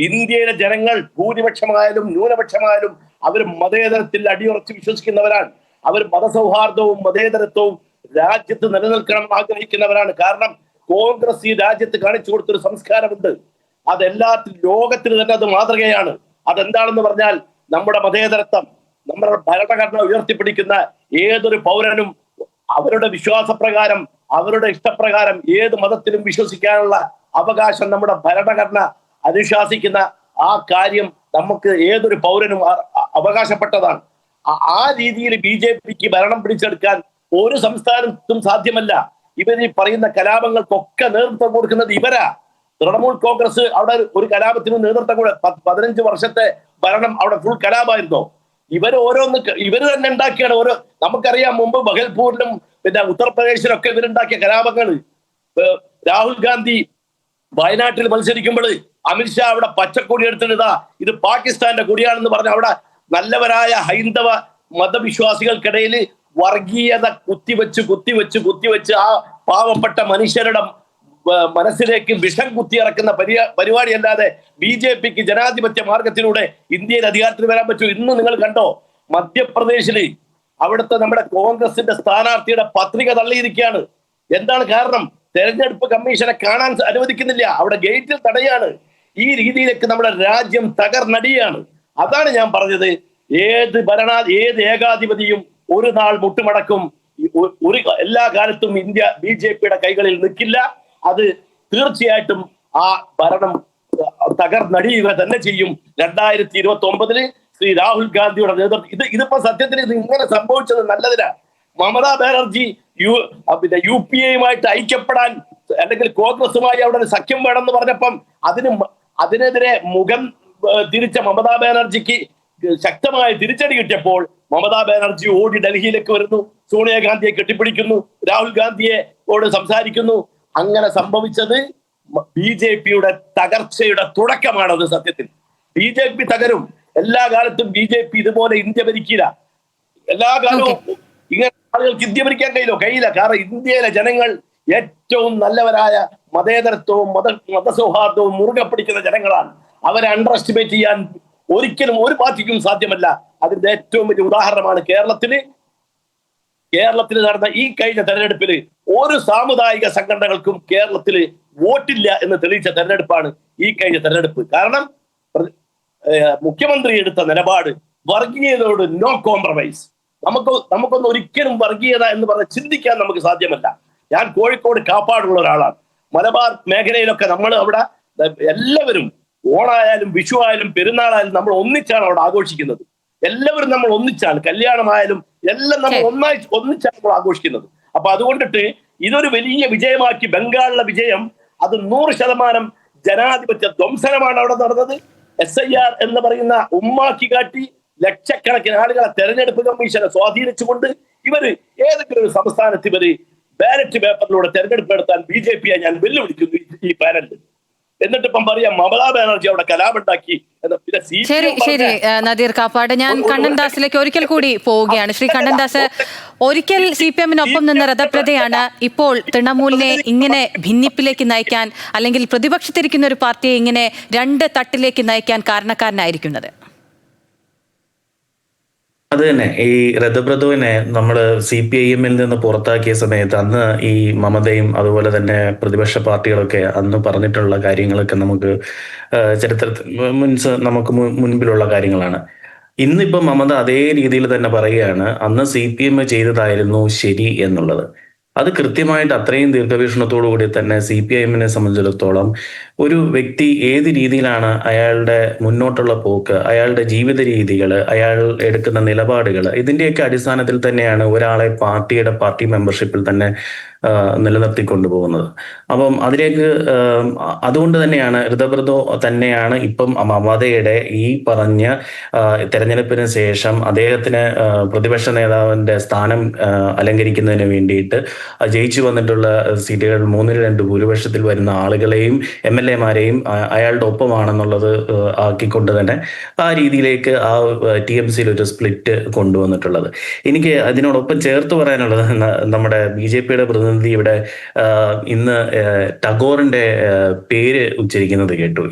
ഇന്ത്യയിലെ ജനങ്ങൾ ഭൂരിപക്ഷമായാലും ന്യൂനപക്ഷമായാലും അവർ മതേതരത്തിൽ അടിയുറച്ച് വിശ്വസിക്കുന്നവരാണ്. അവർ മതസൗഹാർദ്ദവും മതേതരത്വവും രാജ്യത്ത് നിലനിൽക്കണം ആഗ്രഹിക്കുന്നവരാണ്. കാരണം കോൺഗ്രസ് ഈ രാജ്യത്ത് കാണിച്ചു കൊടുത്തൊരു സംസ്കാരമുണ്ട്. അതെല്ലാത്തിലും ലോകത്തിന് തന്നെ അത് മാതൃകയാണ്. അതെന്താണെന്ന് പറഞ്ഞാൽ നമ്മുടെ മതേതരത്വം, നമ്മുടെ ഭരണഘടന ഉയർത്തിപ്പിടിക്കുന്ന ഏതൊരു പൗരനും അവരുടെ വിശ്വാസപ്രകാരം, അവരുടെ ഇഷ്ടപ്രകാരം ഏത് മതത്തിലും വിശ്വസിക്കാനുള്ള അവകാശം നമ്മുടെ ഭരണഘടന അനുശാസിക്കുന്ന ആ കാര്യം നമുക്ക് ഏതൊരു പൗരനും അവകാശപ്പെട്ടതാണ്. ആ രീതിയിൽ BJPക്ക് ഭരണം പിടിച്ചെടുക്കാൻ ഒരു സംസ്ഥാനത്തും സാധ്യമല്ല. ഇവർ ഈ പറയുന്ന കലാപങ്ങൾക്കൊക്കെ നേതൃത്വം കൊടുക്കുന്നത് ഇവരാ. തൃണമൂൽ കോൺഗ്രസ് അവിടെ ഒരു കലാപത്തിന് നേതൃത്വം കൂടെ 15 വർഷത്തെ ഭരണം അവിടെ ഫുൾ കലാപമായിരുന്നോ? ഇവര് തന്നെ ഉണ്ടാക്കിയാണ് ഓരോ. നമുക്കറിയാം, മുമ്പ് ബഹൽപൂരിലും പിന്നെ ഉത്തർപ്രദേശിലൊക്കെ ഇവരുണ്ടാക്കിയ കലാപങ്ങൾ. രാഹുൽ ഗാന്ധി വയനാട്ടിൽ മത്സരിക്കുമ്പോൾ അമിത്ഷാ അവിടെ പച്ചക്കൊടി എടുത്തിട്ടാ ഇത് പാകിസ്ഥാന്റെ കൊടിയാണെന്ന് പറഞ്ഞ് അവിടെ നല്ലവരായ ഹൈന്ദവ മതവിശ്വാസികൾക്കിടയിൽ വർഗീയത കുത്തിവെച്ച് ആ പാവപ്പെട്ട മനുഷ്യരുടെ മനസ്സിലേക്ക് വിഷം കുത്തിയിറക്കുന്ന പരിപാടി അല്ലാതെ BJPക്ക് ജനാധിപത്യ മാർഗത്തിലൂടെ ഇന്ത്യയിൽ അധികാരത്തിൽ വരാൻ പറ്റൂ? ഇന്ന് നിങ്ങൾ കണ്ടോ, മധ്യപ്രദേശില് അവിടുത്തെ നമ്മുടെ കോൺഗ്രസിന്റെ സ്ഥാനാർത്ഥിയുടെ പത്രിക തള്ളിയിരിക്കുകയാണ്. എന്താണ് കാരണം? തെരഞ്ഞെടുപ്പ് കമ്മീഷനെ കാണാൻ അനുവദിക്കുന്നില്ല, അവിടെ ഗേറ്റിൽ തടയാണ്. ഈ രീതിയിലേക്ക് നമ്മുടെ രാജ്യം തകർന്നടിയാണ്. അതാണ് ഞാൻ പറഞ്ഞത്. ഏത് ഏകാധിപതിയും ഒരു നാൾ മുട്ടുമടക്കും. ഒരു എല്ലാ കാലത്തും ഇന്ത്യ BJP-യുടെ കൈകളിൽ നിൽക്കില്ല. അത് തീർച്ചയായിട്ടും ആ ഭരണം തകർന്നടിയുക തന്നെ ചെയ്യും. 2029 ശ്രീ രാഹുൽ ഗാന്ധിയുടെ നേതൃത്വം ഇതിപ്പോ സത്യത്തിൽ ഇത് ഇങ്ങനെ സംഭവിച്ചത് നല്ലതിനാ. മമതാ ബാനർജി UPA-യുമായിട്ട് ഐക്യപ്പെടാൻ അല്ലെങ്കിൽ കോൺഗ്രസുമായി അവിടെ ഒരു സഖ്യം വേണമെന്ന് പറഞ്ഞപ്പം അതിനെതിരെ മുഖം തിരിച്ച മമതാ ബാനർജിക്ക് ശക്തമായ തിരിച്ചടി കിട്ടിയപ്പോൾ മമതാ ബാനർജി ഓടി ഡൽഹിയിലേക്ക് വരുന്നു, സോണിയാഗാന്ധിയെ കെട്ടിപ്പിടിക്കുന്നു, രാഹുൽ ഗാന്ധിയോട് സംസാരിക്കുന്നു. അങ്ങനെ സംഭവിച്ചത് BJP-യുടെ തകർച്ചയുടെ തുടക്കമാണത്. സത്യത്തിൽ BJP തകരും. എല്ലാ കാലത്തും BJP ഇതുപോലെ ഇന്ത്യ ഭരിക്കില്ല. എല്ലാ കാലവും ഇങ്ങനെ ആളുകൾക്ക് ഇന്ത്യ ഭരിക്കാൻ കഴിയില്ല. കാരണം ഇന്ത്യയിലെ ജനങ്ങൾ ഏറ്റവും നല്ലവരായ മതേതരത്വവും മതസൗഹാർദ്ദവും മുറുകെ പിടിക്കുന്ന ജനങ്ങളാണ്. അവരെ അണ്ടർ എസ്റ്റിമേറ്റ് ചെയ്യാൻ ഒരിക്കലും ഒരു പാർട്ടിക്കും സാധ്യമല്ല. അതിന്റെ ഏറ്റവും വലിയ ഉദാഹരണമാണ് കേരളത്തിൽ നടന്ന ഈ കഴിഞ്ഞ തെരഞ്ഞെടുപ്പിൽ ഒരു സാമുദായിക സംഘടനകൾക്കും കേരളത്തിൽ വോട്ടില്ല എന്ന് തെളിയിച്ച തെരഞ്ഞെടുപ്പാണ് ഈ കഴിഞ്ഞ തെരഞ്ഞെടുപ്പ്. കാരണം മുഖ്യമന്ത്രി എടുത്ത നിലപാട് വർഗീയതയോട് നോ കോംപ്രമൈസ്. നമുക്കൊന്നും ഒരിക്കലും വർഗീയത എന്ന് പറഞ്ഞ് ചിന്തിക്കാൻ നമുക്ക് സാധ്യമല്ല. ഞാൻ കോഴിക്കോട് കാപ്പാടുള്ള ഒരാളാണ്. മലബാർ മേഖലയിലൊക്കെ നമ്മൾ അവിടെ എല്ലാവരും ഓണായാലും വിഷു ആയാലും പെരുന്നാളായാലും നമ്മൾ ഒന്നിച്ചാണ് അവിടെ ആഘോഷിക്കുന്നത്. എല്ലാവരും നമ്മൾ ഒന്നിച്ചാണ്, കല്യാണമായാലും എല്ലാം നമ്മൾ ഒന്നിച്ചാണ് നമ്മൾ ആഘോഷിക്കുന്നത്. അപ്പൊ അതുകൊണ്ടിട്ട് ഇതൊരു വലിയ വിജയമാക്കി ബംഗാളിലെ വിജയം അത് 100% ജനാധിപത്യ ധ്വംസനമാണ് അവിടെ നടന്നത്. SIR എന്ന് പറയുന്ന ഉമ്മാക്കി കാട്ടി ലക്ഷക്കണക്കിന് ആളുകളെ തെരഞ്ഞെടുപ്പ് കമ്മീഷനെ സ്വാധീനിച്ചുകൊണ്ട് ഇവര് ഏതെങ്കിലും ഒരു സംസ്ഥാനത്ത് ഇവര് ബാലറ്റ് പേപ്പറിലൂടെ തെരഞ്ഞെടുപ്പ് നടത്താൻ BJP-യെ ഞാൻ വെല്ലുവിളിക്കുന്നു ഈ പാനലിൽ. എന്നിട്ട് ഇപ്പം പറയാം മമതാ ബാനർജി അവിടെ കലാപുണ്ടാക്കി. ശരി നദീർ കാപ്പാട്, ഞാൻ കണ്ണൻദാസിലേക്ക് ഒരിക്കൽ കൂടി പോവുകയാണ്. ശ്രീ കണ്ണൻദാസ്, ഒരിക്കൽ CPM-നൊപ്പം നിന്ന രഥപ്രതയാണ് ഇപ്പോൾ തൃണമൂലിനെ ഇങ്ങനെ ഭിന്നിപ്പിലേക്ക് നയിക്കാൻ, അല്ലെങ്കിൽ പ്രതിപക്ഷത്തിരിക്കുന്ന ഒരു പാർട്ടിയെ ഇങ്ങനെ 2 തട്ടിലേക്ക് നയിക്കാൻ കാരണക്കാരനായിരിക്കുന്നത്. അത് തന്നെ, ഈ രഥപ്രഭുവിനെ നമ്മൾ CPIM-ൽ നിന്ന് പുറത്താക്കിയ സമയത്ത് അന്ന് ഈ മമതയും അതുപോലെ തന്നെ പ്രതിപക്ഷ പാർട്ടികളൊക്കെ അന്ന് പറഞ്ഞിട്ടുള്ള കാര്യങ്ങളൊക്കെ നമുക്ക് ചരിത്രത്തിൽ നമുക്ക് മുൻപിലുള്ള കാര്യങ്ങളാണ്. ഇന്നിപ്പോ മമത അതേ രീതിയിൽ തന്നെ പറയുകയാണ് അന്ന് CPM ചെയ്തതായിരുന്നു ശരി എന്നുള്ളത്. അത് കൃത്യമായിട്ട് അത്രയും ദീർഘവീക്ഷണത്തോടു കൂടി തന്നെ CPIM-നെ സംബന്ധിച്ചിടത്തോളം ഒരു വ്യക്തി ഏത് രീതിയിലാണ് അയാളുടെ മുന്നോട്ടുള്ള പോക്ക്, അയാളുടെ ജീവിത രീതികൾ, അയാൾ എടുക്കുന്ന നിലപാടുകൾ, ഇതിന്റെയൊക്കെ അടിസ്ഥാനത്തിൽ തന്നെയാണ് ഒരാളെ പാർട്ടി മെമ്പർഷിപ്പിൽ തന്നെ നിലനിർത്തിക്കൊണ്ടുപോകുന്നത്. അപ്പം അതിലേക്ക് അതുകൊണ്ട് തന്നെയാണ് ഋതബ്രതോ തന്നെയാണ് ഇപ്പം മമതയുടെ ഈ പറഞ്ഞ തെരഞ്ഞെടുപ്പിന് ശേഷം അദ്ദേഹത്തിന് പ്രതിപക്ഷ നേതാവിന്റെ സ്ഥാനം അലങ്കരിക്കുന്നതിന് വേണ്ടിയിട്ട് ജയിച്ചു വന്നിട്ടുള്ള സീറ്റുകൾ 3-2 ഭൂരിപക്ഷത്തിൽ വരുന്ന ആളുകളെയും MLA-മാരെയും അയാളുടെ ഒപ്പമാണെന്നുള്ളത് ആക്കിക്കൊണ്ട് തന്നെ ആ രീതിയിലേക്ക് ആ TMC-യിൽ ഒരു സ്പ്ലിറ്റ് കൊണ്ടുവന്നിട്ടുള്ളത്. എനിക്ക് അതിനോടൊപ്പം ചേർത്ത് പറയാനുള്ളത് നമ്മുടെ BJP-യുടെ പ്രതിനിധി ഇവിടെ ഇന്ന് ടാഗോറിന്റെ പേര് ഉച്ചരിക്കുന്നത് കേട്ടു.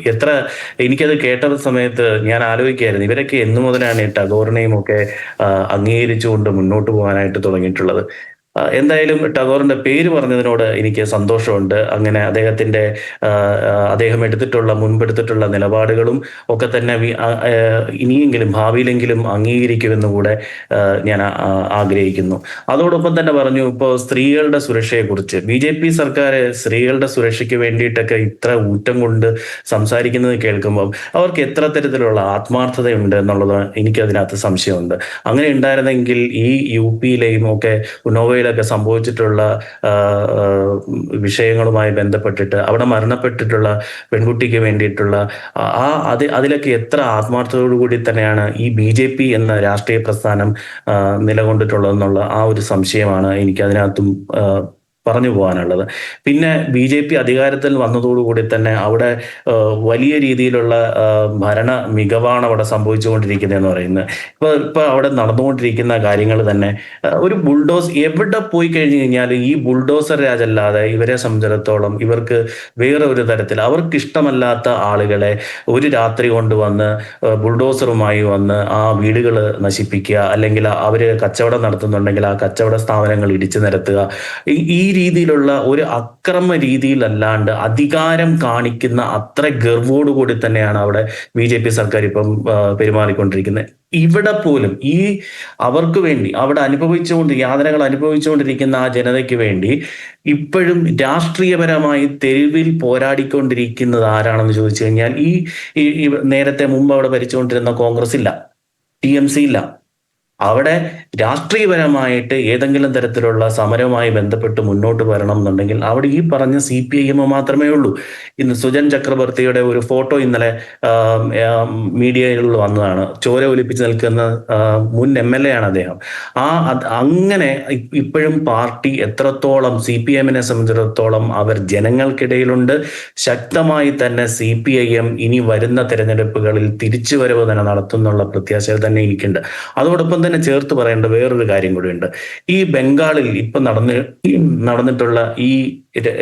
എനിക്കത് കേട്ട സമയത്ത് ഞാൻ ആലോചിക്കുകയായിരുന്നു, ഇവരൊക്കെ എന്നു മുതലാണ് ടാഗോറിനെയും ഒക്കെ അംഗീകരിച്ചുകൊണ്ട് മുന്നോട്ട് പോകാനായിട്ട് തുടങ്ങിയിട്ടുള്ളത്. എന്തായാലും ടാഗോറിന്റെ പേര് പറഞ്ഞതിനോട് എനിക്ക് സന്തോഷമുണ്ട്. അങ്ങനെ അദ്ദേഹം മുൻപെടുത്തിട്ടുള്ള നിലപാടുകളും ഒക്കെ തന്നെ ഇനിയെങ്കിലും ഭാവിയിലെങ്കിലും അംഗീകരിക്കുമെന്ന് കൂടെ ഞാൻ ആഗ്രഹിക്കുന്നു. അതോടൊപ്പം തന്നെ പറഞ്ഞു, ഇപ്പോൾ സ്ത്രീകളുടെ സുരക്ഷയെക്കുറിച്ച് BJP സർക്കാർ സ്ത്രീകളുടെ സുരക്ഷയ്ക്ക് വേണ്ടിയിട്ടൊക്കെ ഇത്ര ഊറ്റം കൊണ്ട് സംസാരിക്കുന്നത് കേൾക്കുമ്പോൾ അവർക്ക് എത്ര തരത്തിലുള്ള ആത്മാർത്ഥതയുണ്ട് എന്നുള്ളത് എനിക്കതിനകത്ത് സംശയമുണ്ട്. അങ്ങനെ ഉണ്ടായിരുന്നെങ്കിൽ ഈ UP-യിലെയും ഒക്കെ ഉന്നോവയിലൊക്കെ സംഭവിച്ചിട്ടുള്ള വിഷയങ്ങളുമായി ബന്ധപ്പെട്ടിട്ട് അവിടെ മരണപ്പെട്ടിട്ടുള്ള പെൺകുട്ടിക്ക് വേണ്ടിയിട്ടുള്ള അതിലൊക്കെ എത്ര ആത്മാർത്ഥതയോടു കൂടി തന്നെയാണ് ഈ BJP എന്ന രാഷ്ട്രീയ പ്രസ്ഥാനം നിലകൊണ്ടിട്ടുള്ളതെന്നുള്ള ആ ഒരു സംശയമാണ് എനിക്ക് അതിനകത്തും പറഞ്ഞു പോകാനുള്ളത്. പിന്നെ BJP അധികാരത്തിൽ വന്നതോടുകൂടി തന്നെ അവിടെ വലിയ രീതിയിലുള്ള ഭരണ മികവാണ് അവിടെ സംഭവിച്ചുകൊണ്ടിരിക്കുന്നതെന്ന് പറയുന്നത്. ഇപ്പൊ അവിടെ നടന്നുകൊണ്ടിരിക്കുന്ന കാര്യങ്ങൾ തന്നെ ഒരു ബുൾഡോസ് എവിടെ പോയി കഴിഞ്ഞു കഴിഞ്ഞാൽ ഈ ബുൾഡോസർ രാജല്ലാതെ ഇവരെ സംബന്ധിച്ചിടത്തോളം ഇവർക്ക് വേറെ ഒരു തരത്തിൽ അവർക്ക് ഇഷ്ടമല്ലാത്ത ആളുകളെ ഒരു രാത്രി കൊണ്ട് വന്ന് ബുൾഡോസറുമായി വന്ന് ആ വീടുകൾ നശിപ്പിക്കുക, അല്ലെങ്കിൽ അവര് കച്ചവടം നടത്തുന്നുണ്ടെങ്കിൽ ആ കച്ചവട സ്ഥാപനങ്ങൾ ഇടിച്ചു നിരത്തുക, ഈ രീതിയിലുള്ള ഒരു അക്രമ രീതിയിലല്ലാണ്ട് അധികാരം കാണിക്കുന്ന അത്ര ഗർവോടുകൂടി തന്നെയാണ് അവിടെ BJP സർക്കാർ ഇപ്പം പെരുമാറിക്കൊണ്ടിരിക്കുന്നത്. ഇവിടെ പോലും അവർക്ക് വേണ്ടി അവിടെ യാതനകൾ അനുഭവിച്ചുകൊണ്ടിരിക്കുന്ന ആ ജനതയ്ക്ക് വേണ്ടി ഇപ്പോഴും രാഷ്ട്രീയപരമായി തെരുവിൽ പോരാടിക്കൊണ്ടിരിക്കുന്നത് ആരാണെന്ന് ചോദിച്ചു കഴിഞ്ഞാൽ ഈ നേരത്തെ മുമ്പ് അവിടെ ഭരിച്ചുകൊണ്ടിരുന്ന കോൺഗ്രസ് ഇല്ല, TMC ഇല്ല. അവിടെ രാഷ്ട്രീയപരമായിട്ട് ഏതെങ്കിലും തരത്തിലുള്ള സമരവുമായി ബന്ധപ്പെട്ട് മുന്നോട്ട് വരണം എന്നുണ്ടെങ്കിൽ അവിടെ ഈ പറഞ്ഞ CPIM മാത്രമേ ഉള്ളൂ. ഇന്ന് സുജൻ ചക്രവർത്തിയുടെ ഒരു ഫോട്ടോ ഇന്നലെ മീഡിയയിൽ വന്നതാണ്. ചോര ഒലിപ്പിച്ച് നിൽക്കുന്ന മുൻ MLA ആണ് അദ്ദേഹം. അങ്ങനെ ഇപ്പോഴും പാർട്ടി എത്രത്തോളം CPIM സംബന്ധിച്ചിടത്തോളം അവർ ജനങ്ങൾക്കിടയിലുണ്ട്. ശക്തമായി തന്നെ CPIM ഇനി വരുന്ന തെരഞ്ഞെടുപ്പുകളിൽ തിരിച്ചുവരവ് തന്നെ നടത്തുന്നുള്ള പ്രത്യാശ തന്നെ എനിക്കുണ്ട്. അതോടൊപ്പം തന്നെ ചേർത്ത് പറയേണ്ട വേറൊരു കാര്യം കൂടിയുണ്ട്. ഈ ബംഗാളിൽ ഇപ്പൊ നടന്നിട്ടുള്ള ഈ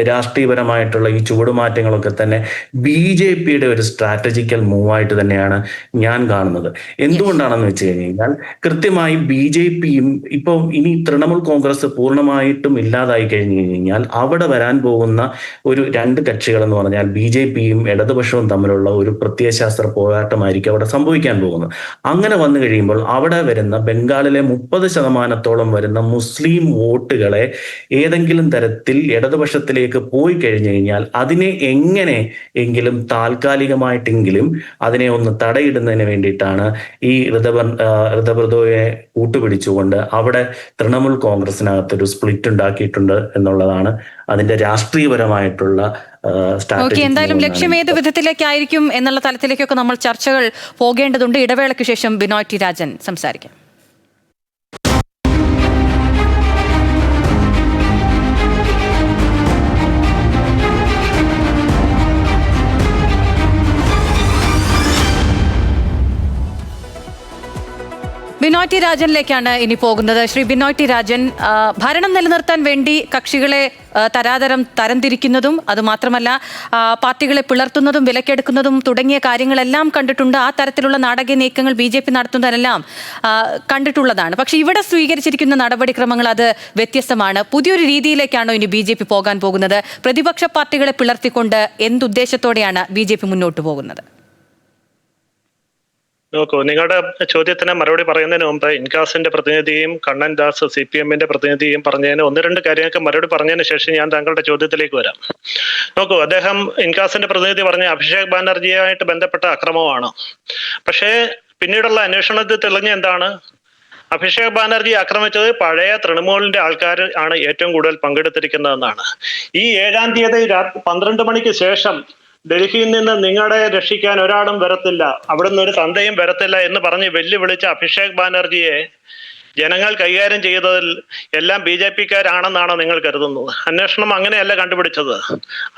രാഷ്ട്രീയപരമായിട്ടുള്ള ഈ ചുവടുമാറ്റങ്ങളൊക്കെ തന്നെ BJPയുടെ ഒരു സ്ട്രാറ്റജിക്കൽ മൂവായിട്ട് തന്നെയാണ് ഞാൻ കാണുന്നത്. എന്തുകൊണ്ടാണെന്ന് വെച്ച് കഴിഞ്ഞാൽ കൃത്യമായി BJPയും ഇപ്പോൾ ഇനി തൃണമൂൽ കോൺഗ്രസ് പൂർണ്ണമായിട്ടും ഇല്ലാതായി കഴിഞ്ഞു കഴിഞ്ഞാൽ അവിടെ വരാൻ പോകുന്ന ഒരു രണ്ട് കക്ഷികൾ എന്ന് പറഞ്ഞാൽ BJPയും ഇടതുപക്ഷവും തമ്മിലുള്ള ഒരു പ്രത്യയശാസ്ത്ര പോരാട്ടമായിരിക്കും അവിടെ സംഭവിക്കാൻ പോകുന്നത്. അങ്ങനെ വന്നു കഴിയുമ്പോൾ അവിടെ വരുന്ന ബംഗാളിലെ 30% വരുന്ന മുസ്ലിം വോട്ടുകളെ ഏതെങ്കിലും തരത്തിൽ ഇടതുപക്ഷത്തിലേക്ക് പോയി കഴിഞ്ഞു കഴിഞ്ഞാൽ അതിനെ എങ്ങനെ എങ്കിലും താൽക്കാലികമായിട്ടെങ്കിലും അതിനെ ഒന്ന് തടയിടുന്നതിന് വേണ്ടിയിട്ടാണ് ഈ ഋതബ്രതോയെ കൂട്ടുപിടിച്ചുകൊണ്ട് അവിടെ തൃണമൂൽ കോൺഗ്രസിനകത്തൊരു സ്പ്ലിറ്റ് ഉണ്ടാക്കിയിട്ടുണ്ട് എന്നുള്ളതാണ് അതിന്റെ രാഷ്ട്രീയപരമായിട്ടുള്ള എന്തായാലും ലക്ഷ്യം ഏത് വിധത്തിലേക്കായിരിക്കും എന്നുള്ള തലത്തിലേക്കൊക്കെ നമ്മൾ ചർച്ചകൾ പോകേണ്ടതുണ്ട്. ഇടവേളയ്ക്ക് ശേഷം ബിനോയ് ടി രാജൻ സംസാരിക്കാം. ബിനോയ് ടി രാജനിലേക്കാണ് ഇനി പോകുന്നത്. ശ്രീ ബിനോയ് ടി രാജൻ, ഭരണം നിലനിർത്താൻ വേണ്ടി കക്ഷികളെ തരംതിരിക്കുന്നതും അതുമാത്രമല്ല പാർട്ടികളെ പിളർത്തുന്നതും വിലക്കെടുക്കുന്നതും തുടങ്ങിയ കാര്യങ്ങളെല്ലാം കണ്ടിട്ടുണ്ട്. ആ തരത്തിലുള്ള നാടകീയ നീക്കങ്ങൾ BJP നടത്തുന്നതെല്ലാം കണ്ടിട്ടുള്ളതാണ്. പക്ഷെ ഇവിടെ സ്വീകരിച്ചിരിക്കുന്ന നടപടിക്രമങ്ങൾ അത് വ്യത്യസ്തമാണ്. പുതിയൊരു രീതിയിലേക്കാണോ ഇനി BJP പോകാൻ പോകുന്നത്? പ്രതിപക്ഷ പാർട്ടികളെ പിളർത്തിക്കൊണ്ട് എന്തുദ്ദേശത്തോടെയാണ് BJP മുന്നോട്ട് പോകുന്നത്? നോക്കൂ, നിങ്ങളുടെ ചോദ്യത്തിന് മറുപടി പറയുന്നതിന് മുമ്പ് ഇൻകാസിന്റെ പ്രതിനിധിയും കണ്ണൻ ദാസ് CPMന്റെ പ്രതിനിധിയും പറഞ്ഞതിന് ഒന്ന് രണ്ട് കാര്യങ്ങൾക്ക് മറുപടി പറഞ്ഞതിന് ശേഷം ഞാൻ താങ്കളുടെ ചോദ്യത്തിലേക്ക് വരാം. നോക്കൂ, അദ്ദേഹം ഇൻകാസിന്റെ പ്രതിനിധി പറഞ്ഞ അഭിഷേക് ബാനർജിയുമായിട്ട് ബന്ധപ്പെട്ട അക്രമമാണ്. പക്ഷേ പിന്നീടുള്ള അന്വേഷണത്തിൽ തെളിഞ്ഞ എന്താണ്? അഭിഷേക് ബാനർജി ആക്രമിച്ചത് പഴയ തൃണമൂലിന്റെ ആൾക്കാർ ആണ് ഏറ്റവും കൂടുതൽ പങ്കെടുത്തിരിക്കുന്നതെന്നാണ്. ഈ 7-ാം തീയതി 12 മണിക്ക് ശേഷം ഡൽഹിയിൽ നിന്ന് നിങ്ങളെ രക്ഷിക്കാൻ ഒരാളും വരത്തില്ല, അവിടുന്ന് ഒരു തന്തയും വരത്തില്ല എന്ന് പറഞ്ഞ് വെല്ലുവിളിച്ച അഭിഷേക് ബാനർജിയെ ജനങ്ങൾ കൈകാര്യം ചെയ്തതിൽ എല്ലാം BJPക്കാരാണെന്നാണോ നിങ്ങൾ കരുതുന്നത്? അന്വേഷണം അങ്ങനെയല്ല കണ്ടുപിടിച്ചത്.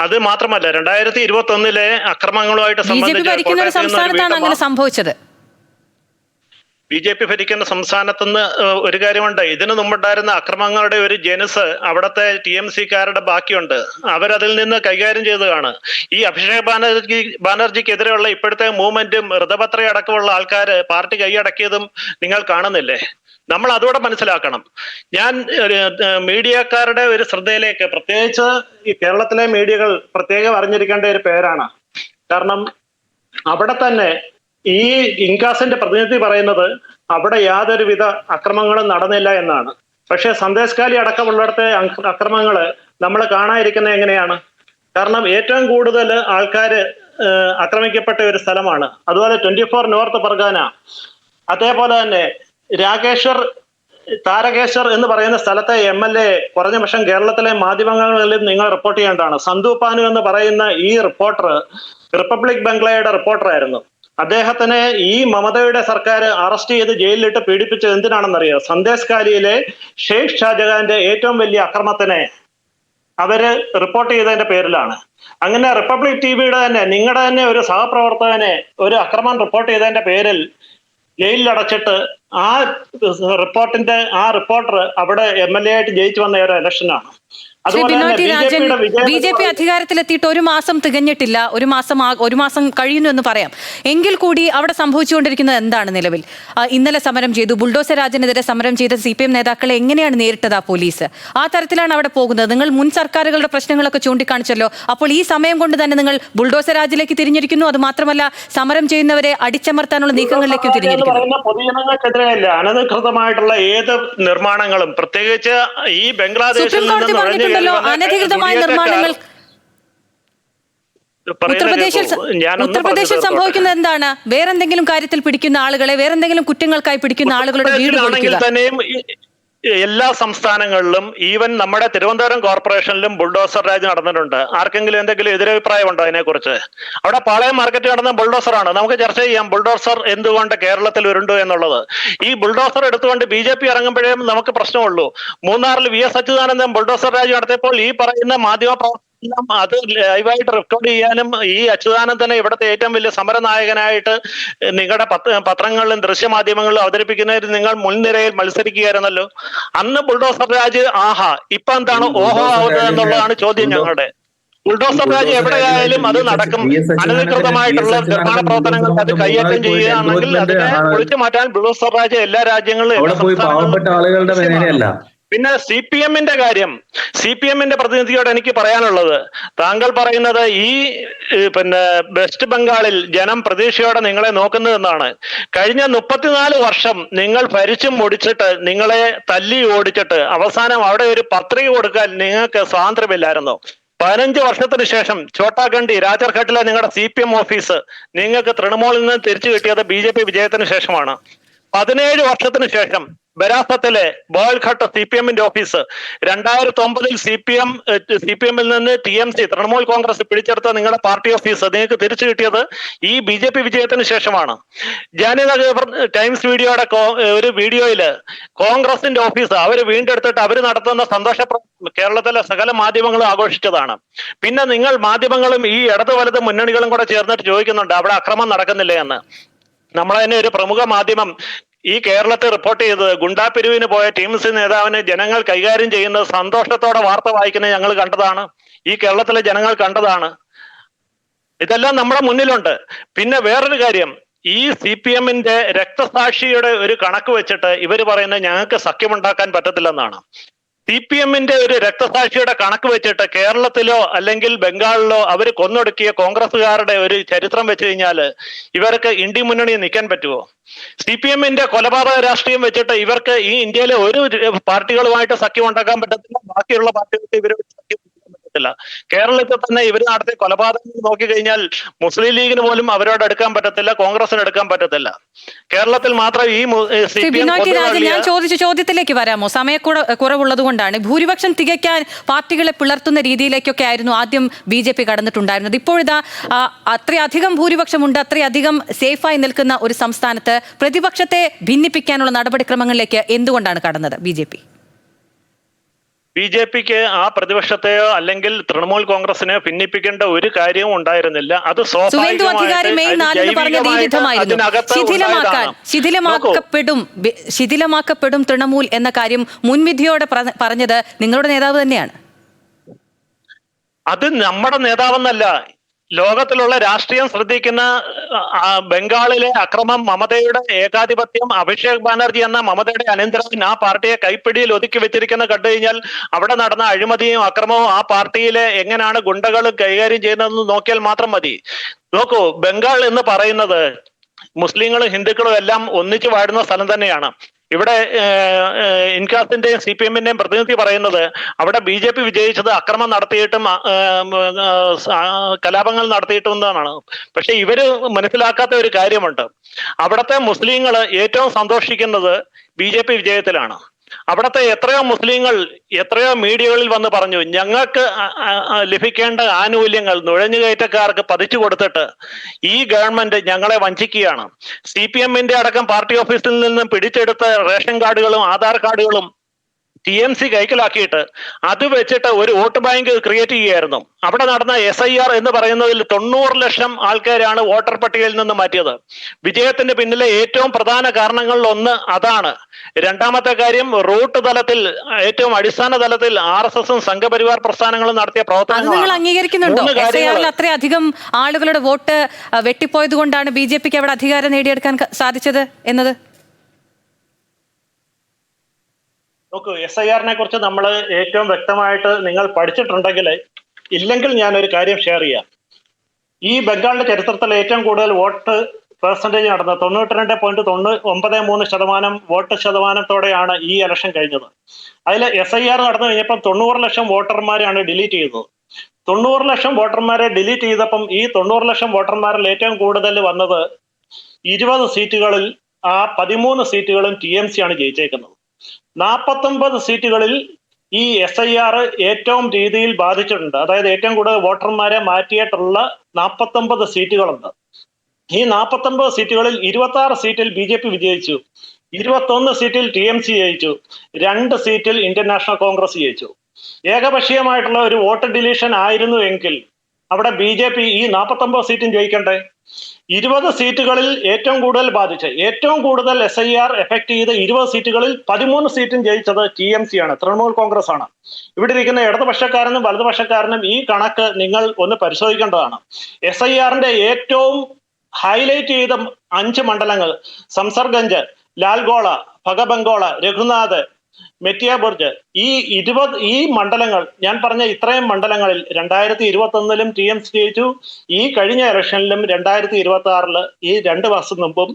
അത് മാത്രമല്ല, 2021 അക്രമങ്ങളുമായിട്ട് സംഭവിച്ചത് BJP ഭരിക്കുന്ന സംസ്ഥാനത്തുനിന്ന് ഒരു കാര്യമുണ്ട്. ഇതിനു മുമ്പുണ്ടായിരുന്ന അക്രമങ്ങളുടെ ഒരു ജനുസ് അവിടുത്തെ TMCക്കാരുടെ ബാക്കിയുണ്ട്. അവരതിൽ നിന്ന് കൈകാര്യം ചെയ്തതാണ്. ഈ അഭിഷേക് ബാനർജിക്കെതിരെയുള്ള ഇപ്പോഴത്തെ മൂവ്മെന്റും ഋതപത്ര അടക്കമുള്ള ആൾക്കാര് പാർട്ടി കൈയടക്കിയതും നിങ്ങൾ കാണുന്നില്ലേ? നമ്മൾ അതുകൂടെ മനസ്സിലാക്കണം. ഞാൻ മീഡിയക്കാരുടെ ഒരു ശ്രദ്ധയിലേക്ക്, പ്രത്യേകിച്ച് ഈ കേരളത്തിലെ മീഡിയകൾ പ്രത്യേകം അറിഞ്ഞിരിക്കേണ്ട ഒരു പേരാണ്. കാരണം അവിടെ തന്നെ ഈ ഇൻകാസിന്റെ പ്രതിനിധി പറയുന്നത് അവിടെ യാതൊരുവിധ അക്രമങ്ങളും നടന്നില്ല എന്നാണ്. പക്ഷെ സന്ദേശകാലി അടക്കമുള്ളിടത്തെ അക്രമങ്ങൾ നമ്മൾ കാണാതിരിക്കുന്നത് എങ്ങനെയാണ്? കാരണം ഏറ്റവും കൂടുതൽ ആൾക്കാര് ആക്രമിക്കപ്പെട്ട ഒരു സ്ഥലമാണ്. അതുപോലെ 24 നോർത്ത് പർഗാന, അതേപോലെ തന്നെ താരകേശ്വർ എന്ന് പറയുന്ന സ്ഥലത്തെ MLA കുറഞ്ഞ പക്ഷം കേരളത്തിലെ മാധ്യമങ്ങളിൽ നിങ്ങൾ റിപ്പോർട്ട് ചെയ്യേണ്ടതാണ്. സന്തു പാനു എന്ന് പറയുന്ന ഈ റിപ്പോർട്ടർ റിപ്പബ്ലിക് ബംഗ്ലയുടെ റിപ്പോർട്ടറായിരുന്നു. അദ്ദേഹത്തിനെ ഈ മമതയുടെ സർക്കാർ അറസ്റ്റ് ചെയ്ത് ജയിലിലിട്ട് പീഡിപ്പിച്ചത് എന്തിനാണെന്നറിയോ? സന്ദേശകാലിയിലെ ഷെയ്ഖ് ഷാജഹാന്റെ ഏറ്റവും വലിയ അക്രമത്തിനെ അവര് റിപ്പോർട്ട് ചെയ്തതിന്റെ പേരിലാണ്. അങ്ങനെ റിപ്പബ്ലിക് TVയുടെ തന്നെ നിങ്ങളുടെ തന്നെ ഒരു സഹപ്രവർത്തകനെ ഒരു അക്രമം റിപ്പോർട്ട് ചെയ്തതിന്റെ പേരിൽ ജയിലിലടച്ചിട്ട് ആ റിപ്പോർട്ടർ അവിടെ MLA ആയിട്ട് ജയിച്ചു വന്ന ഒരു ഇലക്ഷനാണ്. ശ്രീ ബിനോയ് രാജൻ, BJP അധികാരത്തിലെത്തിയിട്ട് ഒരു മാസം തികഞ്ഞിട്ടില്ല, ഒരു മാസം കഴിയുന്നു എന്ന് പറയാം. എങ്കിൽ കൂടി അവിടെ സംഭവിച്ചുകൊണ്ടിരിക്കുന്നത് എന്താണ് നിലവിൽ? ഇന്നലെ സമരം ചെയ്തു, ബുൾഡോസർ രാജിനെതിരെ സമരം ചെയ്ത CPM നേതാക്കളെ എങ്ങനെയാണ് നേരിട്ടത് പോലീസ്? ആ തരത്തിലാണ് അവിടെ പോകുന്നത്. നിങ്ങൾ മുൻ സർക്കാരുകളുടെ പ്രശ്നങ്ങളൊക്കെ ചൂണ്ടിക്കാണിച്ചല്ലോ. അപ്പോൾ ഈ സമയം കൊണ്ട് തന്നെ നിങ്ങൾ ബുൾഡോസർ രാജിലേക്ക് തിരിഞ്ഞിരിക്കുന്നു. അത് മാത്രമല്ല, സമരം ചെയ്യുന്നവരെ അടിച്ചമർത്താനുള്ള നീക്കങ്ങളിലേക്കും തിരിഞ്ഞിരിക്കുന്നു. പൊതുജനങ്ങൾക്കെതിരെയല്ല, അനധികൃതമായിട്ടുള്ള ഏത് നിർമ്മാണങ്ങളും, പ്രത്യേകിച്ച് ഈ ബംഗ്ലാദേശിൽ നിന്ന് അനധികൃതമായ നിർമ്മാണങ്ങൾ ഉത്തർപ്രദേശിൽ സംഭവിക്കുന്നത് എന്താണ്? വേറെന്തെങ്കിലും കാര്യത്തിൽ പിടിക്കുന്ന ആളുകളെ, വേറെന്തെങ്കിലും കുറ്റങ്ങൾക്കായി പിടിക്കുന്ന ആളുകളുടെ വീട് പൊളിക്കുക. തന്നെയും എല്ലാ സംസ്ഥാനങ്ങളിലും, ഈവൻ നമ്മുടെ തിരുവനന്തപുരം കോർപ്പറേഷനിലും ബുൾഡോസർ രാജ് നടന്നിട്ടുണ്ട്. ആർക്കെങ്കിലും എന്തെങ്കിലും എതിരഭിപ്രായം ഉണ്ടോ അതിനെക്കുറിച്ച്? അവിടെ പാളയം മാർക്കറ്റ് നടന്ന ബുൾഡോസറാണ്. നമുക്ക് ചർച്ച ചെയ്യാം ബുൾഡോസർ എന്തുകൊണ്ട് കേരളത്തിൽ ഉരുണ്ടു എന്നുള്ളത്. ഈ ബുൾഡോസർ എടുത്തുകൊണ്ട് BJP ഇറങ്ങുമ്പോഴേ നമുക്ക് പ്രശ്നമുള്ളൂ. മൂന്നാറിൽ VS അച്യുതാനന്ദൻ ബുൾഡോസർ രാജ് നടത്തിയപ്പോൾ ഈ പറയുന്ന മാധ്യമ അത് ലൈവായിട്ട് റെക്കോർഡ് ചെയ്യാനും ഈ അച്യുതാനന്ദനെ ഇവിടുത്തെ ഏറ്റവും വലിയ സമരനായകനായിട്ട് നിങ്ങളുടെ പത്രങ്ങളിലും ദൃശ്യമാധ്യമങ്ങളിലും അവതരിപ്പിക്കുന്നതിൽ നിങ്ങൾ മുൻനിരയിൽ മത്സരിക്കുകയായിരുന്നല്ലോ. അന്ന് ബുൾഡോസർ രാജ് ആഹാ, ഇപ്പൊ എന്താണ് ഓഹോ ആവുന്നത് എന്നുള്ളതാണ് ചോദ്യം ഞങ്ങളുടെ. ബുൾഡോസർ രാജ് എവിടെയായാലും അത് നടക്കും. അനധികൃതമായിട്ടുള്ള നിർമ്മാണ പ്രവർത്തനങ്ങൾ അത് കൈയേറ്റം ചെയ്യുകയാണെങ്കിൽ അതിനെ പൊളിച്ചു മാറ്റാൻ ബുൾഡോസർ രാജ് എല്ലാ രാജ്യങ്ങളിലും. പിന്നെ CPMന്റെ കാര്യം, CPMന്റെ പ്രതിനിധിയോട് എനിക്ക് പറയാനുള്ളത്, താങ്കൾ പറയുന്നത് ഈ വെസ്റ്റ് ബംഗാളിൽ ജനം പ്രതീക്ഷയോടെ നിങ്ങളെ നോക്കുന്നതെന്നാണ്. കഴിഞ്ഞ 34 വർഷം നിങ്ങൾ ഭരിച്ചും മുടിച്ചിട്ട്, നിങ്ങളെ തല്ലി ഓടിച്ചിട്ട് അവസാനം അവിടെ ഒരു പത്രിക കൊടുക്കാൻ നിങ്ങൾക്ക് സ്വാതന്ത്ര്യമില്ലായിരുന്നോ? 15 വർഷത്തിന് ശേഷം ചോട്ടാഖണ്ഡി രാജർഘട്ടിലെ നിങ്ങളുടെ CPM ഓഫീസ് നിങ്ങൾക്ക് തൃണമൂലിൽ നിന്ന് തിരിച്ചു കിട്ടിയത് BJP വിജയത്തിന് ശേഷമാണ്. 17 വർഷത്തിന് ശേഷം ബരാസത്തിലെ ബോൾഘട്ട് CPMന്റെ ഓഫീസ് 2009 CPMൽ നിന്ന് TMC തൃണമൂൽ കോൺഗ്രസ് പിടിച്ചെടുത്ത നിങ്ങളുടെ പാർട്ടി ഓഫീസ് നിങ്ങൾക്ക് തിരിച്ചു കിട്ടിയത് ഈ BJP വിജയത്തിന് ശേഷമാണ്. ജാനനഗർ ടൈംസ് വീഡിയോയുടെ ഒരു വീഡിയോയില് കോൺഗ്രസിന്റെ ഓഫീസ് അവർ വീണ്ടെടുത്തിട്ട് അവർ നടത്തുന്ന സന്തോഷ കേരളത്തിലെ സകല മാധ്യമങ്ങളും ആഘോഷിച്ചതാണ്. പിന്നെ നിങ്ങൾ മാധ്യമങ്ങളും ഈ ഇടത് വലത് മുന്നണികളും കൂടെ ചേർന്നിട്ട് ചോദിക്കുന്നുണ്ട് അവിടെ അക്രമം നടക്കുന്നില്ലേ എന്ന്. നമ്മളതിനെ ഒരു പ്രമുഖ മാധ്യമം ഈ കേരളത്തെ റിപ്പോർട്ട് ചെയ്തത് ഗുണ്ടാപിരിവിന് പോയ TMC നേതാവിനെ ജനങ്ങൾ കൈകാര്യം ചെയ്യുന്നത് സന്തോഷത്തോടെ വാർത്ത വായിക്കുന്നത് ഞങ്ങൾ കണ്ടതാണ്. ഈ കേരളത്തിലെ ജനങ്ങൾ കണ്ടതാണ്. ഇതെല്ലാം നമ്മുടെ മുന്നിലുണ്ട്. പിന്നെ വേറൊരു കാര്യം, ഈ CPMന്റെ രക്തസാക്ഷിയുടെ ഒരു കണക്ക് വെച്ചിട്ട് ഇവർ പറയുന്നത് ഞങ്ങൾക്ക് സഖ്യമുണ്ടാക്കാൻ പറ്റത്തില്ലെന്നാണ്. CPMന്റെ ഒരു രക്തസാക്ഷിയുടെ കണക്ക് വെച്ചിട്ട് കേരളത്തിലോ അല്ലെങ്കിൽ ബംഗാളിലോ അവർ കൊന്നൊടുക്കിയ കോൺഗ്രസ്സുകാരുടെ ഒരു ചരിത്രം വെച്ച് കഴിഞ്ഞാൽ ഇവർക്ക് ഇന്ത്യ മുന്നണിയിൽ നിൽക്കാൻ പറ്റുമോ? CPMന്റെ കൊലപാതക രാഷ്ട്രീയം വെച്ചിട്ട് ഇവർക്ക് ഈ ഇന്ത്യയിലെ ഒരു പാർട്ടികളുമായിട്ട് സഖ്യം ഉണ്ടാക്കാൻ പറ്റത്തില്ല. ബാക്കിയുള്ള പാർട്ടികൾക്ക് ഇവരോട് സഖ്യം പറ്റത്തില്ല. കേരളത്തിൽ തന്നെ ഇവർ നടത്തിയ കൊലപാതകങ്ങൾ നോക്കിക്കഴിഞ്ഞാൽ മുസ്ലിം ലീഗിന് പോലും അവരോട് എടുക്കാൻ പറ്റത്തില്ല, കോൺഗ്രസിന് എടുക്കാൻ പറ്റത്തില്ല. കേരളത്തിൽ മാത്രം ഈ ഞാൻ ചോദിച്ച ചോദ്യത്തിലേക്ക് വരാമോ? സമയക്കുറവുള്ളത് കൊണ്ടാണ്. ഭൂരിപക്ഷം തികയ്ക്കാൻ പാർട്ടികളെ പിളർത്തുന്ന രീതിയിലേക്കൊക്കെ ആയിരുന്നു ആദ്യം BJP കടന്നിട്ടുണ്ടായിരുന്നത്. ഇപ്പോഴിതാ അത്രയധികം ഭൂരിപക്ഷമുണ്ട്, അത്രയധികം സേഫായി നിൽക്കുന്ന ഒരു സംസ്ഥാനത്ത് പ്രതിപക്ഷത്തെ ഭിന്നിപ്പിക്കാനുള്ള നടപടിക്രമങ്ങളിലേക്ക് എന്തുകൊണ്ടാണ് കടന്നത് BJPക്ക് ആ പ്രതിപക്ഷത്തെയോ അല്ലെങ്കിൽ തൃണമൂൽ കോൺഗ്രസിനെയോ ഭിന്നിപ്പിക്കേണ്ട ഒരു കാര്യവും ഉണ്ടായിരുന്നില്ല. അത് ശിഥിലമാക്കപ്പെടും തൃണമൂൽ എന്ന കാര്യം മുൻവിധിയോടെ പറഞ്ഞത് നിങ്ങളുടെ നേതാവ് തന്നെയാണ്. അത് നമ്മുടെ നേതാവെന്നല്ല, ലോകത്തിലുള്ള രാഷ്ട്രീയം ശ്രദ്ധിക്കുന്ന ബംഗാളിലെ അക്രമം, മമതയുടെ ഏകാധിപത്യം, അഭിഷേക് ബാനർജി എന്ന മമതയുടെ അനന്തരവൻ ആ പാർട്ടിയെ കൈപ്പിടിയിൽ ഒതുക്കി വെച്ചിരിക്കുന്ന കണ്ടു കഴിഞ്ഞാൽ അവിടെ നടന്ന അഴിമതിയും അക്രമവും ആ പാർട്ടിയിലെ എങ്ങനെയാണ് ഗുണ്ടകൾ കൈകാര്യം ചെയ്യുന്നതെന്ന് നോക്കിയാൽ മാത്രം മതി. നോക്കൂ, ബംഗാൾ എന്ന് പറയുന്നത് മുസ്ലിങ്ങളും ഹിന്ദുക്കളും എല്ലാം ഒന്നിച്ചു വാഴുന്ന സ്ഥലം തന്നെയാണ്. ഇവിടെ ഇൻകാസിന്റെയും CPMന്റെയും പ്രതിനിധി പറയുന്നത് അവിടെ BJP വിജയിച്ചത് അക്രമം നടത്തിയിട്ടും കലാപങ്ങൾ നടത്തിയിട്ടും എന്നാണ്. പക്ഷെ ഇവര് മനസ്സിലാക്കാത്ത ഒരു കാര്യമുണ്ട്. അവിടുത്തെ മുസ്ലിങ്ങൾ ഏറ്റവും സന്തോഷിക്കുന്നത് BJP വിജയത്തിലാണ്. അവിടുത്തെ എത്രയോ മുസ്ലിങ്ങൾ എത്രയോ മീഡിയകളിൽ വന്ന് പറഞ്ഞു ഞങ്ങൾക്ക് ലഭിക്കേണ്ട ആനുകൂല്യങ്ങൾ നുഴഞ്ഞുകയറ്റക്കാർക്ക് പതിച്ചു കൊടുത്തിട്ട് ഈ ഗവൺമെന്റ് ഞങ്ങളെ വഞ്ചിക്കുകയാണ്. CPMന്റെ അടക്കം പാർട്ടി ഓഫീസിൽ നിന്നും പിടിച്ചെടുത്ത റേഷൻ കാർഡുകളും ആധാർ കാർഡുകളും TMC കൈക്കലാക്കിയിട്ട് അത് വെച്ചിട്ട് ഒരു വോട്ട് ബാങ്ക് ക്രിയേറ്റ് ചെയ്യുകയായിരുന്നു. അവിടെ നടന്ന SIR എന്ന് പറയുന്നതിൽ 90 ലക്ഷം ആൾക്കാരാണ് വോട്ടർ പട്ടികയിൽ നിന്ന് മാറ്റിയത്. വിജയത്തിന്റെ പിന്നിലെ ഏറ്റവും പ്രധാന കാരണങ്ങളിൽ ഒന്ന് അതാണ്. രണ്ടാമത്തെ കാര്യം, റൂട്ട് തലത്തിൽ ഏറ്റവും അടിസ്ഥാന തലത്തിൽ RSSഉം സംഘപരിവാർ പ്രസ്ഥാനങ്ങളും നടത്തിയ അത് നിങ്ങൾ പ്രവർത്തനങ്ങളാണ്. അംഗീകരിക്കുന്നുണ്ടോ? മൂന്ന് കാര്യങ്ങൾ. SIR-ൽ അത്രയധികം ആളുകളുടെ വോട്ട് വെട്ടിപ്പോയത് കൊണ്ടാണ് BJP-ക്ക് അവിടെ അധികാരം നേടിയെടുക്കാൻ സാധിച്ചത് എന്നത്? നോക്കൂ, SIR-നെ കുറിച്ച് നമ്മൾ ഏറ്റവും വ്യക്തമായിട്ട് നിങ്ങൾ പഠിച്ചിട്ടുണ്ടെങ്കിൽ, ഇല്ലെങ്കിൽ ഞാനൊരു കാര്യം ഷെയർ ചെയ്യാം. ഈ ബംഗാളിന്റെ ചരിത്രത്തിൽ ഏറ്റവും കൂടുതൽ വോട്ട് പെർസെന്റേജ് നടന്നത് 92.93% വോട്ട് ശതമാനത്തോടെയാണ് ഈ ഇലക്ഷൻ കഴിഞ്ഞത്. അതിൽ SIR നടന്നു കഴിഞ്ഞപ്പം 90 ലക്ഷം വോട്ടർമാരെയാണ് ഡിലീറ്റ് ചെയ്തത്. 90 ലക്ഷം വോട്ടർമാരെ ഡിലീറ്റ് ചെയ്തപ്പം ഈ 90 ലക്ഷം വോട്ടർമാരിൽ ഏറ്റവും കൂടുതൽ വന്നത് 20 സീറ്റുകളിൽ ആ 13 സീറ്റുകളും TMC ആണ് ജയിച്ചേക്കുന്നത്. 49 സീറ്റുകളിൽ ഈ SIR ഏറ്റവും രീതിയിൽ ബാധിച്ചിട്ടുണ്ട്. അതായത് ഏറ്റവും കൂടുതൽ വോട്ടർമാരെ മാറ്റിയിട്ടുള്ള 49 സീറ്റുകളുണ്ട്. ഈ 49 സീറ്റുകളിൽ 26 സീറ്റിൽ BJP വിജയിച്ചു, 21 സീറ്റിൽ TMC ജയിച്ചു, 2 സീറ്റിൽ ഇന്ത്യൻ നാഷണൽ കോൺഗ്രസ് ജയിച്ചു. ഏകപക്ഷീയമായിട്ടുള്ള ഒരു വോട്ട് ഡിലീഷൻ ആയിരുന്നു എങ്കിൽ അവിടെ BJP ഈ 49 സീറ്റും ജയിക്കണ്ടേ? 20 സീറ്റുകളിൽ ഏറ്റവും കൂടുതൽ ബാധിച്ച് ഏറ്റവും കൂടുതൽ SIR എഫക്ട് ചെയ്ത 20 സീറ്റുകളിൽ 13 സീറ്റും ജയിച്ചത് TMC ആണ്, തൃണമൂൽ കോൺഗ്രസ് ആണ്. ഇവിടെ ഇരിക്കുന്ന ഇടതുപക്ഷക്കാരനും വലതുപക്ഷക്കാരനും ഈ കണക്ക് നിങ്ങൾ ഒന്ന് പരിശോധിക്കേണ്ടതാണ്. SIR-ന്റെ ഏറ്റവും ഹൈലൈറ്റ് ചെയ്ത 5 മണ്ഡലങ്ങൾ സംസർഗഞ്ച്, ലാൽഗോള, ഭഗബംഗോള, രഘുനാഥ്, മെറ്റിയാബുർജ്, ഈ മണ്ഡലങ്ങൾ, ഞാൻ പറഞ്ഞ ഇത്രയും മണ്ഡലങ്ങളിൽ 2021-ലും TMC ജയിച്ചു. ഈ കഴിഞ്ഞ ഇലക്ഷനിലും 2026-ല് ഈ 2 വർഷം മുമ്പും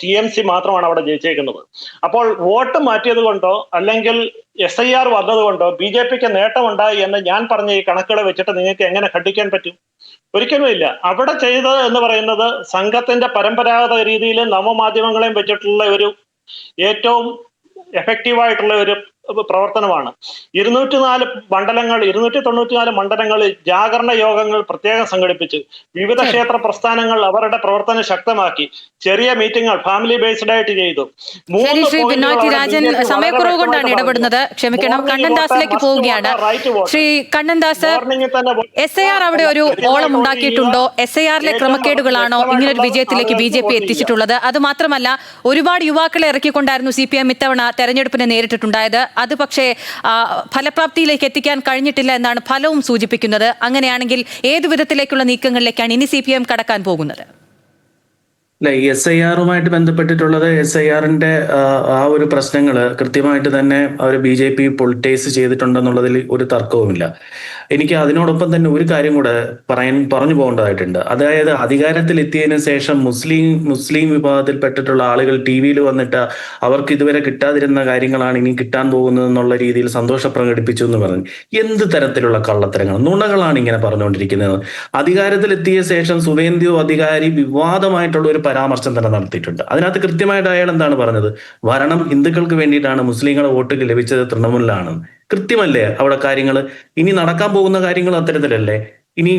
TMC മാത്രമാണ് അവിടെ ജയിച്ചേക്കുന്നത്. അപ്പോൾ വോട്ട് മാറ്റിയത് കൊണ്ടോ അല്ലെങ്കിൽ SIR വന്നതുകൊണ്ടോ BJP-ക്ക് നേട്ടമുണ്ടായി എന്ന് ഞാൻ പറഞ്ഞ ഈ കണക്കുകളെ വെച്ചിട്ട് നിങ്ങൾക്ക് എങ്ങനെ ഖണ്ഡിക്കാൻ പറ്റും? ഒരിക്കലുമില്ല. അവിടെ ചെയ്തത് എന്ന് പറയുന്നത് സംഘത്തിന്റെ പരമ്പരാഗത രീതിയിൽ നവമാധ്യമങ്ങളെയും വെച്ചിട്ടുള്ള ഒരു ഏറ്റവും എഫക്റ്റീവായിട്ടുള്ള ഒരു പ്രവർത്തനമാണ്. 294 മണ്ഡലങ്ങളിൽ ജാഗരണ യോഗങ്ങൾ പ്രത്യേകം സംഘടിപ്പിച്ചു. വിവിധ ക്ഷേത്ര പ്രസ്ഥാനങ്ങൾ അവരുടെ പ്രവർത്തനം ശക്തമാക്കി. ചെറിയ മീറ്റിംഗുകൾ ഫാമിലി ബേസ്ഡ് ആയിട്ട് ചെയ്തു. ശ്രീ ബിനോയ് രാജൻ, സമയക്കുറവ് കൊണ്ടാണ് ഇടപെടുന്നത്, ക്ഷമിക്കണം. കണ്ണൻദാസിലേക്ക് പോവുകയാണ്. ശ്രീ കണ്ണൻദാസ്, SIR അവിടെ ഒരു ഓളം ഉണ്ടാക്കിയിട്ടുണ്ടോ? SIR-ലെ ക്രമക്കേടുകളാണോ ഇങ്ങനൊരു വിജയത്തിലേക്ക് BJP എത്തിച്ചിട്ടുള്ളത്? അത് മാത്രമല്ല, ഒരുപാട് യുവാക്കളെ ഇറക്കിക്കൊണ്ടായിരുന്നു CPM ഇത്തവണ തെരഞ്ഞെടുപ്പിനെ നേരിട്ടിട്ടുണ്ടായത്. അത് പക്ഷേ ഫലപ്രാപ്തിയിലേക്ക് എത്തിക്കാൻ കഴിഞ്ഞിട്ടില്ല എന്നാണ് ഫലവും സൂചിപ്പിക്കുന്നത്. അങ്ങനെയാണെങ്കിൽ ഏതു വിധത്തിലേക്കുള്ള നീക്കങ്ങളിലേക്കാണ് ഇനി CPM കടക്കാൻ പോകുന്നത്? അല്ല, ഈ SIR-ഉമായിട്ട് ബന്ധപ്പെട്ടിട്ടുള്ളത് SIR-ന്റെ ആ ഒരു പ്രശ്നങ്ങൾ കൃത്യമായിട്ട് തന്നെ അവർ BJP പൊളിറ്റൈസ് ചെയ്തിട്ടുണ്ടെന്നുള്ളതിൽ ഒരു തർക്കവുമില്ല. എനിക്ക് അതിനോടൊപ്പം തന്നെ ഒരു കാര്യം കൂടെ പറഞ്ഞു പോകേണ്ടതായിട്ടുണ്ട്. അതായത് അധികാരത്തിൽ എത്തിയതിനു ശേഷം മുസ്ലിം വിഭാഗത്തിൽപ്പെട്ടിട്ടുള്ള ആളുകൾ TV-യിൽ വന്നിട്ട് അവർക്ക് ഇതുവരെ കിട്ടാതിരുന്ന കാര്യങ്ങളാണ് ഇനി കിട്ടാൻ പോകുന്നത് എന്നുള്ള രീതിയിൽ സന്തോഷം പ്രകടിപ്പിച്ചു എന്ന് പറഞ്ഞു. എന്ത് തരത്തിലുള്ള കള്ളത്തരങ്ങൾ, നുണകളാണ് ഇങ്ങനെ പറഞ്ഞുകൊണ്ടിരിക്കുന്നത്. അധികാരത്തിലെത്തിയ ശേഷം സുവേന്ദു അധികാരി വിവാദമായിട്ടുള്ള ഒരു പരാമർശം തന്നെ നടത്തിയിട്ടുണ്ട്. അതിനകത്ത് കൃത്യമായിട്ട് അയാൾ എന്താണ് പറഞ്ഞത്? ഭരണം ഹിന്ദുക്കൾക്ക് വേണ്ടിയിട്ടാണ്, മുസ്ലിങ്ങളെ വോട്ട് ലഭിച്ചത് തൃണമൂലിലാണ്. കൃത്യമല്ലേ അവിടെ കാര്യങ്ങൾ? ഇനി നടക്കാൻ പോകുന്ന കാര്യങ്ങൾ അത്തരത്തിലല്ലേ? ഇനി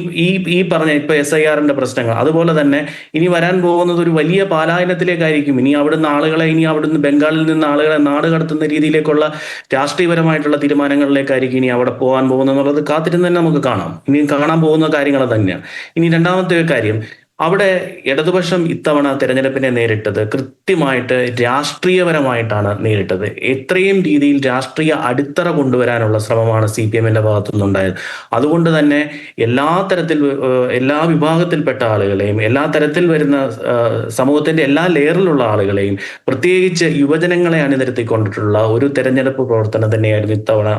ഈ പറഞ്ഞ ഇപ്പൊ SIR-ന്റെ പ്രശ്നങ്ങൾ, അതുപോലെ തന്നെ ഇനി വരാൻ പോകുന്നത് ഒരു വലിയ പലായനത്തിലേക്കായിരിക്കും. ഇനി അവിടുന്ന് ബംഗാളിൽ നിന്ന് ആളുകളെ നാട് കടത്തുന്ന രീതിയിലേക്കുള്ള രാഷ്ട്രീയപരമായിട്ടുള്ള തീരുമാനങ്ങളിലേക്കായിരിക്കും ഇനി അവിടെ പോകാൻ പോകുന്നത് കാത്തിരുന്ന് തന്നെ നമുക്ക് കാണാം. ഇനി കാണാൻ പോകുന്ന കാര്യങ്ങൾ തന്നെയാണ്. ഇനി രണ്ടാമത്തെ ഒരു കാര്യം, അവിടെ ഇടതുപക്ഷം ഇത്തവണ തെരഞ്ഞെടുപ്പിനെ നേരിട്ടത് കൃത്യമായിട്ട് രാഷ്ട്രീയപരമായിട്ടാണ് നേരിട്ടത്. എത്രയും രീതിയിൽ രാഷ്ട്രീയ അടിത്തറ കൊണ്ടുവരാനുള്ള ശ്രമമാണ് CPM-ന്റെ ഭാഗത്തുനിന്നുണ്ടായത്. അതുകൊണ്ട് തന്നെ എല്ലാ വിഭാഗത്തിൽപ്പെട്ട ആളുകളെയും, എല്ലാ തരത്തിൽ വരുന്ന സമൂഹത്തിന്റെ എല്ലാ ലെയറിലുള്ള ആളുകളെയും, പ്രത്യേകിച്ച് യുവജനങ്ങളെ അണിനിരത്തിക്കൊണ്ടിട്ടുള്ള ഒരു തെരഞ്ഞെടുപ്പ് പ്രവർത്തനം തന്നെയായിരുന്നു ഇത്തവണ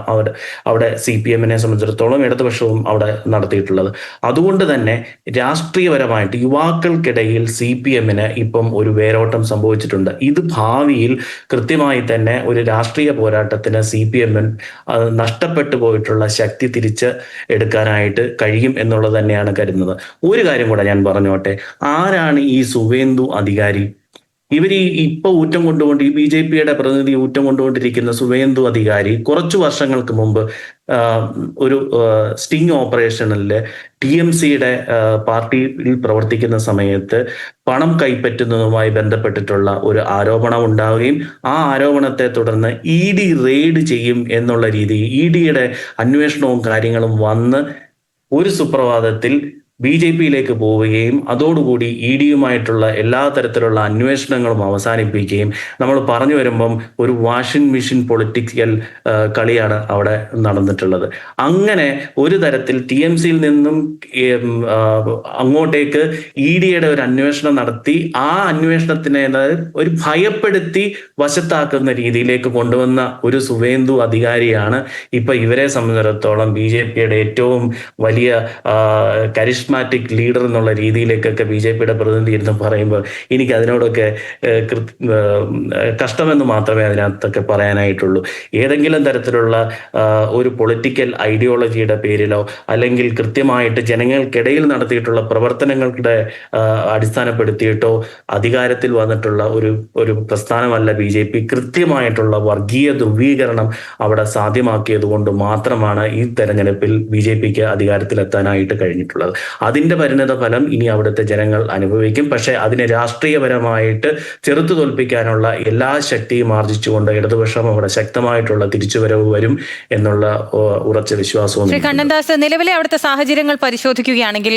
അവിടെ CPM-നെ സംബന്ധിച്ചിടത്തോളം ഇടതുപക്ഷവും അവിടെ നടത്തിയിട്ടുള്ളത്. അതുകൊണ്ട് തന്നെ രാഷ്ട്രീയപരമായിട്ട് യുവാക്കൾക്കിടയിൽ CPM-ന് ഇപ്പം ഒരു വേരോട്ടം സംഭവിച്ചിട്ടുണ്ട്. ഇത് ഭാവിയിൽ കൃത്യമായി തന്നെ ഒരു രാഷ്ട്രീയ പോരാട്ടത്തിന് CPM നഷ്ടപ്പെട്ടു പോയിട്ടുള്ള ശക്തി തിരിച്ച് എടുക്കാനായിട്ട് കഴിയും എന്നുള്ളത് തന്നെയാണ് കരുതുന്നത്. ഒരു കാര്യം കൂടെ ഞാൻ പറഞ്ഞോട്ടെ, ആരാണ് ഈ സുവേന്ദു അധികാരി? ഇവർ ഇപ്പൊ ഊറ്റം കൊണ്ടുകൊണ്ട് ഈ BJPയുടെ പ്രതിനിധി ഊറ്റം കൊണ്ടുകൊണ്ടിരിക്കുന്ന സുവേന്ദു അധികാരി കുറച്ചു വർഷങ്ങൾക്ക് മുമ്പ് ഒരു സ്റ്റിംഗ് ഓപ്പറേഷനില് TMCയുടെ പാർട്ടിയിൽ പ്രവർത്തിക്കുന്ന സമയത്ത് പണം കൈപ്പറ്റുന്നതുമായി ബന്ധപ്പെട്ടിട്ടുള്ള ഒരു ആരോപണം ഉണ്ടാവുകയും ആ ആരോപണത്തെ തുടർന്ന് ED റെയ്ഡ് ചെയ്യും എന്നുള്ള രീതിയിൽ EDയുടെ അന്വേഷണവും കാര്യങ്ങളും വന്ന് ഒരു സുപ്രഭാതത്തിൽ BJPയിലേക്ക് പോവുകയും അതോടുകൂടി EDയുമായിട്ടുള്ള എല്ലാ തരത്തിലുള്ള അന്വേഷണങ്ങളും അവസാനിപ്പിക്കുകയും നമ്മൾ പറഞ്ഞു വരുമ്പം ഒരു വാഷിംഗ് മെഷീൻ പൊളിറ്റിക്കൽ കളിയാണ് അവിടെ നടന്നിട്ടുള്ളത്. അങ്ങനെ ഒരു തരത്തിൽ TMCയിൽ നിന്നും അങ്ങോട്ടേക്ക് EDയുടെ ഒരു അന്വേഷണം നടത്തി ആ അന്വേഷണത്തിനെ ഒരു ഭയപ്പെടുത്തി വശത്താക്കുന്ന രീതിയിലേക്ക് കൊണ്ടുവന്ന ഒരു സുവേന്ദു അധികാരിയാണ് ഇപ്പൊ ഇവരെ സംബന്ധിച്ചിടത്തോളം BJPയുടെ ഏറ്റവും വലിയ കരിസ്മാറ്റിക് ലീഡർ എന്നുള്ള രീതിയിലേക്കൊക്കെ BJPയുടെ പ്രതിനിധി ഇരുന്ന് പറയുമ്പോൾ എനിക്ക് അതിനോടൊക്കെ കഷ്ടമെന്ന് മാത്രമേ അതിനകത്തൊക്കെ പറയാനായിട്ടുള്ളൂ. ഏതെങ്കിലും തരത്തിലുള്ള ഒരു പൊളിറ്റിക്കൽ ഐഡിയോളജിയുടെ പേരിലോ അല്ലെങ്കിൽ കൃത്യമായിട്ട് ജനങ്ങൾക്കിടയിൽ നടത്തിയിട്ടുള്ള പ്രവർത്തനങ്ങളുടെ അടിസ്ഥാനപ്പെടുത്തിയിട്ടോ അധികാരത്തിൽ വന്നിട്ടുള്ള ഒരു പ്രസ്ഥാനമല്ല BJP. കൃത്യമായിട്ടുള്ള വർഗീയ ധ്രുവീകരണം അവിടെ സാധ്യമാക്കിയത് കൊണ്ട് മാത്രമാണ് ഈ തെരഞ്ഞെടുപ്പിൽ BJPക്ക് അധികാരത്തിലെത്താനായിട്ട് കഴിഞ്ഞിട്ടുള്ളത്. അതിന്റെ പരിണിത ഫലം ഇനി അവിടുത്തെ ജനങ്ങൾ അനുഭവിക്കും. പക്ഷെ അതിനെ രാഷ്ട്രീയപരമായിട്ട് ചെറുത്തു തോൽപ്പിക്കാനുള്ള എല്ലാ ശക്തിയും ആർജിച്ചുകൊണ്ട് ഇടതുപക്ഷം അവിടെ ശക്തമായിട്ടുള്ള തിരിച്ചുവരവ് വരും എന്നുള്ള ഉറച്ച വിശ്വാസവും. ശ്രീ കണ്ണൻദാസ്, നിലവിലെ അവിടുത്തെ സാഹചര്യങ്ങൾ പരിശോധിക്കുകയാണെങ്കിൽ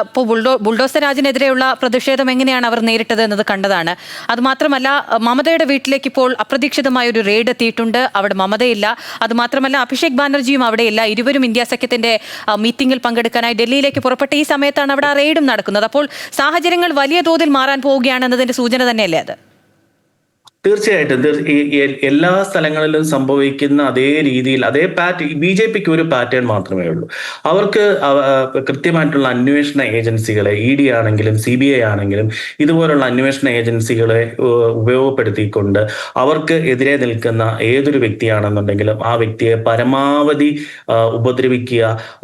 ഇപ്പോൾ ബുൾഡോസർ രാജിനെതിരെയുള്ള പ്രതിഷേധം എങ്ങനെയാണ് അവർ നേരിട്ടത് എന്നത് കണ്ടതാണ്. അതുമാത്രമല്ല, മമതയുടെ വീട്ടിലേക്ക് ഇപ്പോൾ അപ്രതീക്ഷിതമായ ഒരു റെയ്ഡ് എത്തിയിട്ടുണ്ട്. അവിടെ മമതയില്ല. അതുമാത്രമല്ല, അഭിഷേക് ബാനർജിയും അവിടെയില്ല. ഇരുവരും ഇന്ത്യ സഖ്യത്തിന്റെ മീറ്റിംഗിൽ പങ്കെടുക്കാനായി ഡൽഹിയിലേക്ക് പുറപ്പെട്ട ഈ സമയത്താണ് അവിടെ റെയ്ഡും നടക്കുന്നത്. അപ്പോൾ സാഹചര്യങ്ങൾ വലിയ തോതിൽ മാറാൻ പോവുകയാണെന്നതിന്റെ സൂചന തന്നെയല്ലേ അത്? തീർച്ചയായിട്ടും എല്ലാ സ്ഥലങ്ങളിലും സംഭവിക്കുന്ന അതേ രീതിയിൽ അതേ BJPക്ക് ഒരു പാറ്റേൺ മാത്രമേ ഉള്ളൂ. അവർക്ക് കൃത്യമായിട്ടുള്ള അന്വേഷണ ഏജൻസികളെ ED ആണെങ്കിലും CBI ആണെങ്കിലും ഇതുപോലുള്ള അന്വേഷണ ഏജൻസികളെ ഉപയോഗപ്പെടുത്തിക്കൊണ്ട് അവർക്ക് എതിരെ നിൽക്കുന്ന ഏതൊരു വ്യക്തിയാണെന്നുണ്ടെങ്കിലും ആ വ്യക്തിയെ പരമാവധി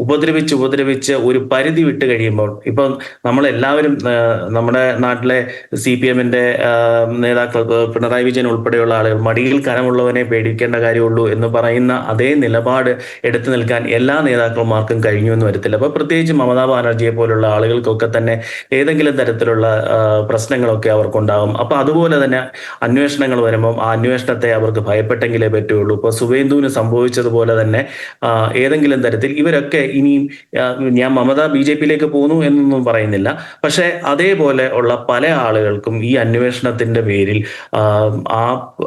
ഉപദ്രവിച്ച് ഒരു പരിധി വിട്ട് കഴിയുമ്പോൾ, ഇപ്പം നമ്മളെല്ലാവരും നമ്മുടെ നാട്ടിലെ CPMന്റെ നേതാക്കൾ പിണറായി വിജയൻ ഉൾപ്പെടെയുള്ള ആളുകൾ മടിയിൽ കനമുള്ളവനെ പേടിക്കേണ്ട കാര്യമുള്ളൂ എന്ന് പറയുന്ന അതേ നിലപാട് എടുത്തു നിൽക്കാൻ എല്ലാ നേതാക്കന്മാർക്കും കഴിഞ്ഞു എന്ന് വരത്തില്ല. അപ്പൊ പ്രത്യേകിച്ച് മമതാ ബാനർജിയെ പോലുള്ള ആളുകൾക്കൊക്കെ തന്നെ ഏതെങ്കിലും തരത്തിലുള്ള പ്രശ്നങ്ങളൊക്കെ അവർക്കുണ്ടാകും. അപ്പൊ അതുപോലെ തന്നെ അന്വേഷണങ്ങൾ വരുമ്പോൾ ആ അന്വേഷണത്തെ അവർക്ക് ഭയപ്പെട്ടെങ്കിലേ പറ്റുള്ളൂ. ഇപ്പൊ സുവേന്ദുവിന് സംഭവിച്ചതുപോലെ തന്നെ ഏതെങ്കിലും തരത്തിൽ ഇവരൊക്കെ ഇനിയും ഞാൻ മമത BJPയിലേക്ക് പോകുന്നു എന്നൊന്നും പറയുന്നില്ല. പക്ഷെ അതേപോലെ ഉള്ള പല ആളുകൾക്കും ഈ അന്വേഷണത്തിന്റെ പേരിൽ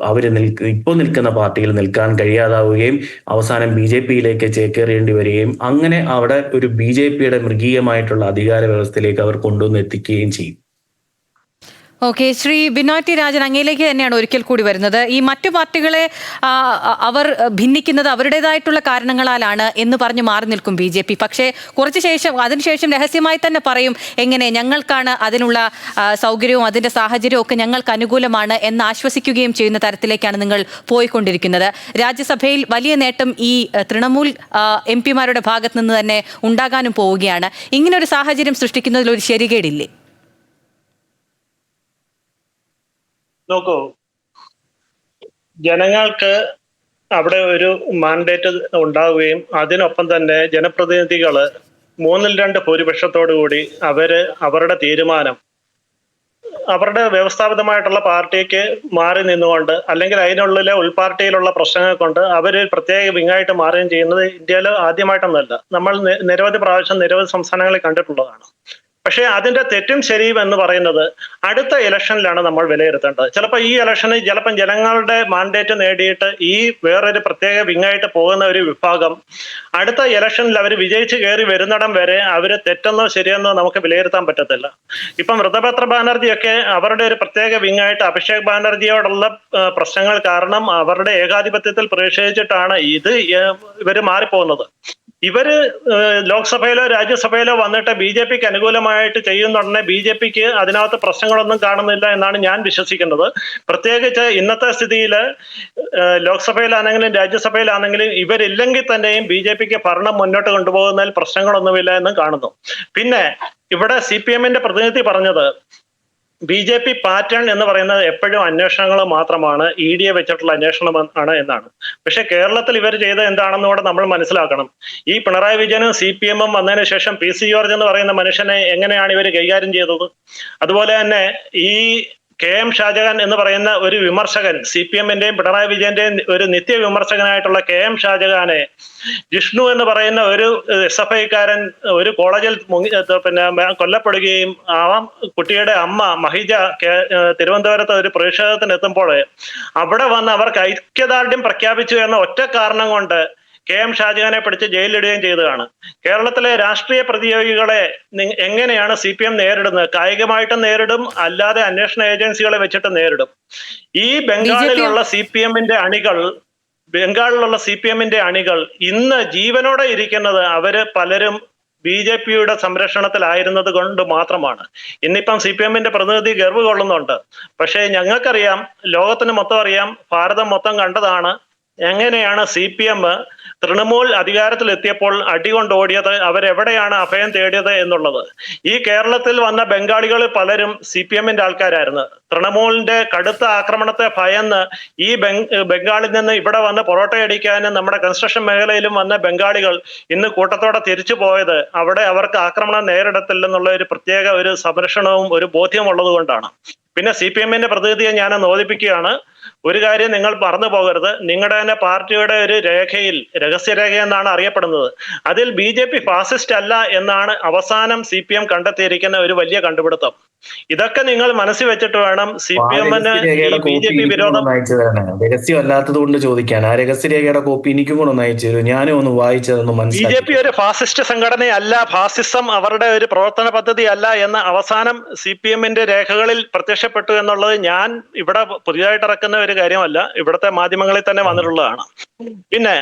അവര് ഇപ്പോൾ നിൽക്കുന്ന പാർട്ടിയിൽ നിൽക്കാൻ കഴിയാതാവുകയും അവസാനം BJPയിലേക്ക് ചേക്കേറേണ്ടി വരികയും അങ്ങനെ അവിടെ ഒരു BJPയുടെ മൃഗീയമായിട്ടുള്ള അധികാര വ്യവസ്ഥയിലേക്ക് അവർ കൊണ്ടുവന്ന് എത്തിക്കുകയും ചെയ്യും. ഓക്കെ, ശ്രീ ബിനോയ് ടി രാജൻ, അങ്ങയിലേക്ക് തന്നെയാണ് ഒരിക്കൽ കൂടി വരുന്നത്. ഈ മറ്റു പാർട്ടികളെ അവർ ഭിന്നിക്കുന്നത് അവരുടേതായിട്ടുള്ള കാരണങ്ങളാലാണ് എന്ന് പറഞ്ഞ് മാറി നിൽക്കും BJP. പക്ഷേ അതിനുശേഷം രഹസ്യമായി തന്നെ പറയും എങ്ങനെ ഞങ്ങൾക്കാണ് അതിനുള്ള സൗകര്യവും അതിൻ്റെ സാഹചര്യവും ഒക്കെ ഞങ്ങൾക്ക് അനുകൂലമാണ് എന്ന് ആശ്വസിക്കുകയും ചെയ്യുന്ന തരത്തിലേക്കാണ് നിങ്ങൾ പോയിക്കൊണ്ടിരിക്കുന്നത്. രാജ്യസഭയിൽ വലിയ നേട്ടം ഈ തൃണമൂൽ MP-മാരുടെ ഭാഗത്ത് നിന്ന് തന്നെ ഉണ്ടാകാനും പോവുകയാണ്. ഇങ്ങനെ ഒരു സാഹചര്യം സൃഷ്ടിക്കുന്നതിൽ ഒരു ശരികേടില്ലേ? നോക്കൂ, ജനങ്ങൾക്ക് അവിടെ ഒരു മാൻഡേറ്റ് ഉണ്ടാവുകയും അതിനൊപ്പം തന്നെ ജനപ്രതിനിധികള് 2/3 ഭൂരിപക്ഷത്തോടു കൂടി അവരുടെ തീരുമാനം അവരുടെ വ്യവസ്ഥാപിതമായിട്ടുള്ള പാർട്ടിക്ക് മാറി നിന്നുകൊണ്ട് അല്ലെങ്കിൽ അതിനുള്ളിലെ ഉൾപാർട്ടിയിലുള്ള പ്രശ്നങ്ങൾ കൊണ്ട് അവർ പ്രത്യേക വിങ്ങായിട്ട് മാറുകയും ചെയ്യുന്നത് ഇന്ത്യയിൽ ആദ്യമായിട്ടൊന്നുമല്ല. നമ്മൾ നിരവധി പ്രാവശ്യം നിരവധി സംസ്ഥാനങ്ങളിൽ കണ്ടിട്ടുള്ളതാണ്. പക്ഷേ അതിന്റെ തെറ്റും ശരിയും എന്ന് പറയുന്നത് അടുത്ത ഇലക്ഷനിലാണ് നമ്മൾ വിലയിരുത്തേണ്ടത്. ചിലപ്പോൾ ഈ ഇലക്ഷനിൽ ജനങ്ങളുടെ മാൻഡേറ്റ് നേടിയിട്ട് ഈ വേറൊരു പ്രത്യേക വിങ്ങായിട്ട് പോകുന്ന ഒരു വിഭാഗം അടുത്ത ഇലക്ഷനിൽ അവർ വിജയിച്ച് കയറി വരുന്നിടം വരെ അവർ തെറ്റെന്നോ ശരിയെന്നോ നമുക്ക് വിലയിരുത്താൻ പറ്റത്തില്ല. ഇപ്പം ഋതപത്ര ബാനർജിയൊക്കെ അവരുടെ ഒരു പ്രത്യേക വിങ്ങായിട്ട് അഭിഷേക് ബാനർജിയോടുള്ള പ്രശ്നങ്ങൾ കാരണം അവരുടെ ഏകാധിപത്യത്തിൽ പ്രതിഷേധിച്ചിട്ടാണ് ഇവർ മാറിപ്പോകുന്നത്. ഇവര് ലോക്സഭയിലോ രാജ്യസഭയിലോ വന്നിട്ട് BJPക്ക് അനുകൂലമായിട്ട് ചെയ്യുന്നുണ്ടെങ്കിൽ BJPക്ക് അതിനകത്ത് പ്രശ്നങ്ങളൊന്നും കാണുന്നില്ല എന്നാണ് ഞാൻ വിശ്വസിക്കുന്നത്. പ്രത്യേകിച്ച് ഇന്നത്തെ സ്ഥിതിയിൽ ലോക്സഭയിലാണെങ്കിലും രാജ്യസഭയിലാണെങ്കിലും ഇവരില്ലെങ്കിൽ തന്നെയും BJPക്ക് ഭരണം മുന്നോട്ട് കൊണ്ടുപോകുന്നതിൽ പ്രശ്നങ്ങളൊന്നുമില്ല എന്നും കാണുന്നു. പിന്നെ ഇവിടെ CPMന്റെ പ്രതിനിധി പറഞ്ഞത് BJP പാറ്റേൺ എന്ന് പറയുന്നത് എപ്പോഴും അന്വേഷണങ്ങൾ മാത്രമാണ്, ED വെച്ചിട്ടുള്ള അന്വേഷണം ആണ് എന്നാണ്. പക്ഷെ കേരളത്തിൽ ഇവർ ചെയ്തത് എന്താണെന്ന് കൂടെ നമ്മൾ മനസ്സിലാക്കണം. ഈ പിണറായി വിജയനും CPM വന്നതിന് ശേഷം PC ജോർജ് എന്ന് പറയുന്ന മനുഷ്യനെ എങ്ങനെയാണ് ഇവർ കൈകാര്യം ചെയ്തത്? അതുപോലെ തന്നെ ഈ KM ഷാജഹാൻ എന്ന് പറയുന്ന ഒരു വിമർശകൻ, CPM-ന്റെയും പിണറായി വിജയന്റെയും ഒരു നിത്യ വിമർശകനായിട്ടുള്ള KM ഷാജഹാനെ ജിഷ്ണു എന്ന് പറയുന്ന ഒരു SFI-കാരൻ ഒരു കോളേജിൽ കൊല്ലപ്പെടുകയും ആ കുട്ടിയുടെ അമ്മ മഹിജ തിരുവനന്തപുരത്ത് ഒരു പ്രതിഷേധത്തിന് എത്തുമ്പോൾ അവിടെ വന്ന് അവർക്ക് ഐക്യദാർഢ്യം പ്രഖ്യാപിച്ചു എന്ന ഒറ്റ കാരണം കൊണ്ട് KM ഷാജഹാനെ പിടിച്ച് ജയിലിലിടുകയും ചെയ്തതാണ്. കേരളത്തിലെ രാഷ്ട്രീയ പ്രതിയോഗികളെ എങ്ങനെയാണ് CPM നേരിടുന്നത്? കായികമായിട്ടും നേരിടും, അല്ലാതെ അന്വേഷണ ഏജൻസികളെ വെച്ചിട്ട് നേരിടും. ഈ ബംഗാളിലുള്ള CPM-ന്റെ അണികൾ ഇന്ന് ജീവനോടെ ഇരിക്കുന്നത് അവര് പലരും BJP-യുടെ സംരക്ഷണത്തിലായിരുന്നത് കൊണ്ട് മാത്രമാണ്. ഇന്നിപ്പം CPM-ന്റെ പ്രതിനിധി ഗർവ് കൊള്ളുന്നുണ്ട്. പക്ഷേ ഞങ്ങൾക്കറിയാം, ലോകത്തിന് മൊത്തം അറിയാം, ഭാരതം മൊത്തം കണ്ടതാണ് എങ്ങനെയാണ് CPM തൃണമൂൽ അധികാരത്തിലെത്തിയപ്പോൾ അടികൊണ്ട് ഓടിയത്, അവരെവിടെയാണ് അഭയം തേടിയത് എന്നുള്ളത്. ഈ കേരളത്തിൽ വന്ന ബംഗാളികൾ പലരും CPM-ന്റെ ആൾക്കാരായിരുന്നു. തൃണമൂലിന്റെ കടുത്ത ആക്രമണത്തെ ഭയന്ന് ഈ ബംഗാളിൽ നിന്ന് ഇവിടെ വന്ന് പൊറോട്ടയടിക്കാനും നമ്മുടെ കൺസ്ട്രക്ഷൻ മേഖലയിലും വന്ന ബംഗാളികൾ ഇന്ന് കൂട്ടത്തോടെ തിരിച്ചു പോയത് അവിടെ അവർക്ക് ആക്രമണം നേരിടത്തില്ലെന്നുള്ള ഒരു പ്രത്യേക ഒരു സംരക്ഷണവും ഒരു ബോധ്യമുള്ളത് കൊണ്ടാണ്. പിന്നെ CPM-ന്റെ പ്രതിനിധിയെ ഞാൻ ഓദിപ്പിക്കുകയാണ്, ഒരു കാര്യം നിങ്ങൾ മറന്നു പോകരുത്. നിങ്ങളുടെ തന്നെ പാർട്ടിയുടെ ഒരു രേഖയിൽ, രഹസ്യരേഖ എന്നാണ് അറിയപ്പെടുന്നത്, അതിൽ BJP ഫാസിസ്റ്റ് അല്ല എന്നാണ് അവസാനം CPM കണ്ടെത്തിയിരിക്കുന്ന ഒരു വലിയ കണ്ടുപിടുത്തം. ഇതൊക്കെ നിങ്ങൾ മനസ്സിൽ വെച്ചിട്ട് വേണം CPM-ന് BJP വിരോധം. രഹസ്യമല്ലാത്തത് കൊണ്ട് ചോദിക്കാണ്, ആ രഹസ്യരേഖയുടെ കോപ്പി എനിക്കും കൂടെ ഒന്ന് അയച്ചു തരും, ഞാനും ഒന്ന് വായിച്ചതൊന്ന് മനസ്സിലാക്കി. BJP ഒരു ഫാസിസ്റ്റ് സംഘടനയല്ല, ഫാസിസം അവരുടെ ഒരു പ്രവർത്തന പദ്ധതി അല്ല എന്ന് അവസാനം CPM-ന്റെ രേഖകളിൽ പ്രത്യക്ഷപ്പെട്ടു എന്നുള്ളത് ഞാൻ ഇവിടെ പുതിയതായിട്ട് ഇറക്കുന്ന ഒരു കാര്യമല്ല, ഇവിടുത്തെ മാധ്യമങ്ങളിൽ തന്നെ വന്നിട്ടുള്ളതാണ്. പിന്നെ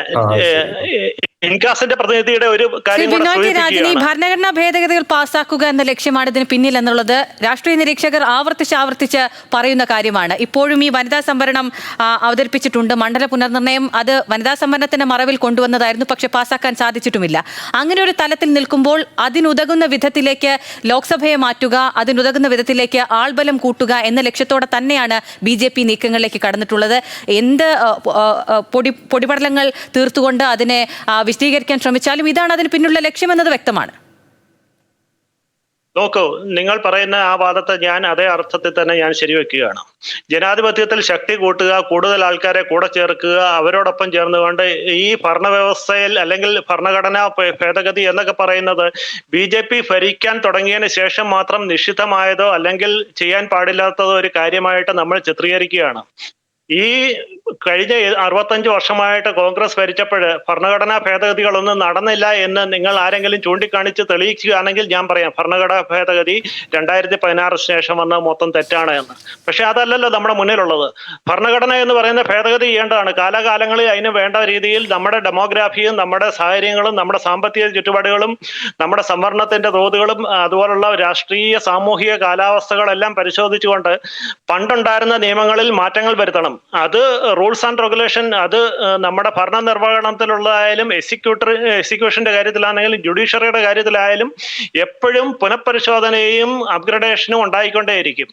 ഇൻകാസിന്റെ പ്രതിനിധിയുടെ ഒരു കാര്യം ഭരണഘടനാ ഭേദഗതികൾ പാസ്സാക്കുക എന്ന ലക്ഷ്യമാണ് ഇതിന് പിന്നിൽ എന്നുള്ളത് രാഷ്ട്രീയ നിരീക്ഷകർ ആവർത്തിച്ച് പറയുന്ന കാര്യമാണ്. ഇപ്പോഴും ഈ വനിതാ സംവരണം അവതരിപ്പിച്ചിട്ടുണ്ട്. മണ്ഡല പുനർനിർണയം അത് വനിതാ സംവരണത്തിന്റെ മറവിൽ കൊണ്ടുവന്നതായിരുന്നു, പക്ഷെ പാസ്സാക്കാൻ സാധിച്ചിട്ടുമില്ല. അങ്ങനെ ഒരു തലത്തിൽ നിൽക്കുമ്പോൾ അതിനുതകുന്ന വിധത്തിലേക്ക് ലോക്സഭയെ മാറ്റുക, അതിനുതകുന്ന വിധത്തിലേക്ക് ആൾബലം കൂട്ടുക എന്ന ലക്ഷ്യത്തോടെ തന്നെയാണ് BJP നീക്കങ്ങളിലേക്ക് കടന്നിട്ടുള്ളത്. എന്ത് പൊടിപടലങ്ങൾ തീർത്തുകൊണ്ട് അതിനെ വിശദീകരിക്കാൻ ശ്രമിച്ചാലും ഇതാണ് അതിന് പിന്നിലുള്ള ലക്ഷ്യമെന്നത് വ്യക്തമാണ്. നോക്കൂ, നിങ്ങൾ പറയുന്ന ആ വാദത്തെ ഞാൻ അതേ അർത്ഥത്തിൽ തന്നെ ഞാൻ ശരിവെക്കുകയാണ്. ജനാധിപത്യത്തിൽ ശക്തി കൂട്ടുക, കൂടുതൽ ആൾക്കാരെ കൂടെ ചേർക്കുക, അവരോടൊപ്പം ചേർന്നുകൊണ്ട് ഈ ഭരണവ്യവസ്ഥയിൽ അല്ലെങ്കിൽ ഭരണഘടനാ ഭേദഗതി എന്നൊക്കെ പറയുന്നത് BJP ഭരിക്കാൻ തുടങ്ങിയതിന് ശേഷം മാത്രം നിഷിദ്ധമായതോ അല്ലെങ്കിൽ ചെയ്യാൻ പാടില്ലാത്തതോ ഒരു കാര്യമായിട്ട് നമ്മൾ ചിത്രീകരിക്കുകയാണ്. ഈ കഴിഞ്ഞ 65 വർഷമായിട്ട് കോൺഗ്രസ് ഭരിച്ചപ്പോൾ ഭരണഘടനാ ഭേദഗതികളൊന്നും നടന്നില്ല എന്ന് നിങ്ങൾ ആരെങ്കിലും ചൂണ്ടിക്കാണിച്ച് തെളിയിക്കുകയാണെങ്കിൽ ഞാൻ പറയാം, ഭരണഘടനാ ഭേദഗതി 2016 ശേഷം വന്ന മൊത്തം തെറ്റാണ് എന്ന്. പക്ഷെ അതല്ലല്ലോ നമ്മുടെ മുന്നിലുള്ളത്. ഭരണഘടന എന്ന് പറയുന്ന ഭേദഗതി ചെയ്യേണ്ടതാണ്. കാലാകാലങ്ങളിൽ അതിന് വേണ്ട രീതിയിൽ നമ്മുടെ ഡെമോഗ്രാഫിയും നമ്മുടെ സാഹചര്യങ്ങളും നമ്മുടെ സാമ്പത്തിക ചുറ്റുപാടുകളും നമ്മുടെ സംവരണത്തിന്റെ തോതുകളും അതുപോലുള്ള രാഷ്ട്രീയ സാമൂഹിക കാലാവസ്ഥകളെല്ലാം പരിശോധിച്ചുകൊണ്ട് പണ്ടുണ്ടായിരുന്ന നിയമങ്ങളിൽ മാറ്റങ്ങൾ വരുത്തണം. അത് റൂൾസ് ആൻഡ് റെഗുലേഷൻ, അത് നമ്മുടെ ഭരണ നിർവഹണത്തിലുള്ളതായാലും എക്സിക്യൂഷന്റെ കാര്യത്തിലാണെങ്കിലും ജുഡീഷ്യറിയുടെ കാര്യത്തിലായാലും എപ്പോഴും പുനഃപരിശോധനയും അപ്ഗ്രഡേഷനും ഉണ്ടായിക്കൊണ്ടേയിരിക്കും.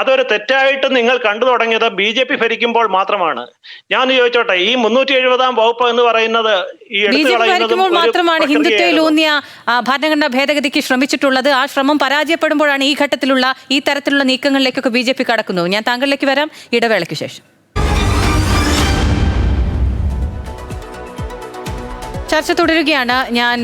അതൊരു തെറ്റായിട്ട് നിങ്ങൾ കണ്ടു തുടങ്ങിയത് BJP ഭരിക്കുമ്പോൾ മാത്രമാണ്. ഞാൻ ചോദിച്ചോട്ടെ, ഈ 370-ാം വകുപ്പ് എന്ന് പറയുന്നത് ഈ മാത്രമാണ് ഹിന്ദുത്വയിലൂന്നിയ ഭരണഘടനാ ഭേദഗതിക്ക് ശ്രമിച്ചിട്ടുള്ളത്. ആ ശ്രമം പരാജയപ്പെടുമ്പോഴാണ് ഈ ഘട്ടത്തിലുള്ള ഈ തരത്തിലുള്ള നീക്കങ്ങളിലേക്കൊക്കെ BJP കടക്കുന്നത്. ഞാൻ താങ്കളിലേക്ക് വരാം ഇടവേളയ്ക്ക് ശേഷം. ചർച്ച തുടരുകയാണ്. ഞാൻ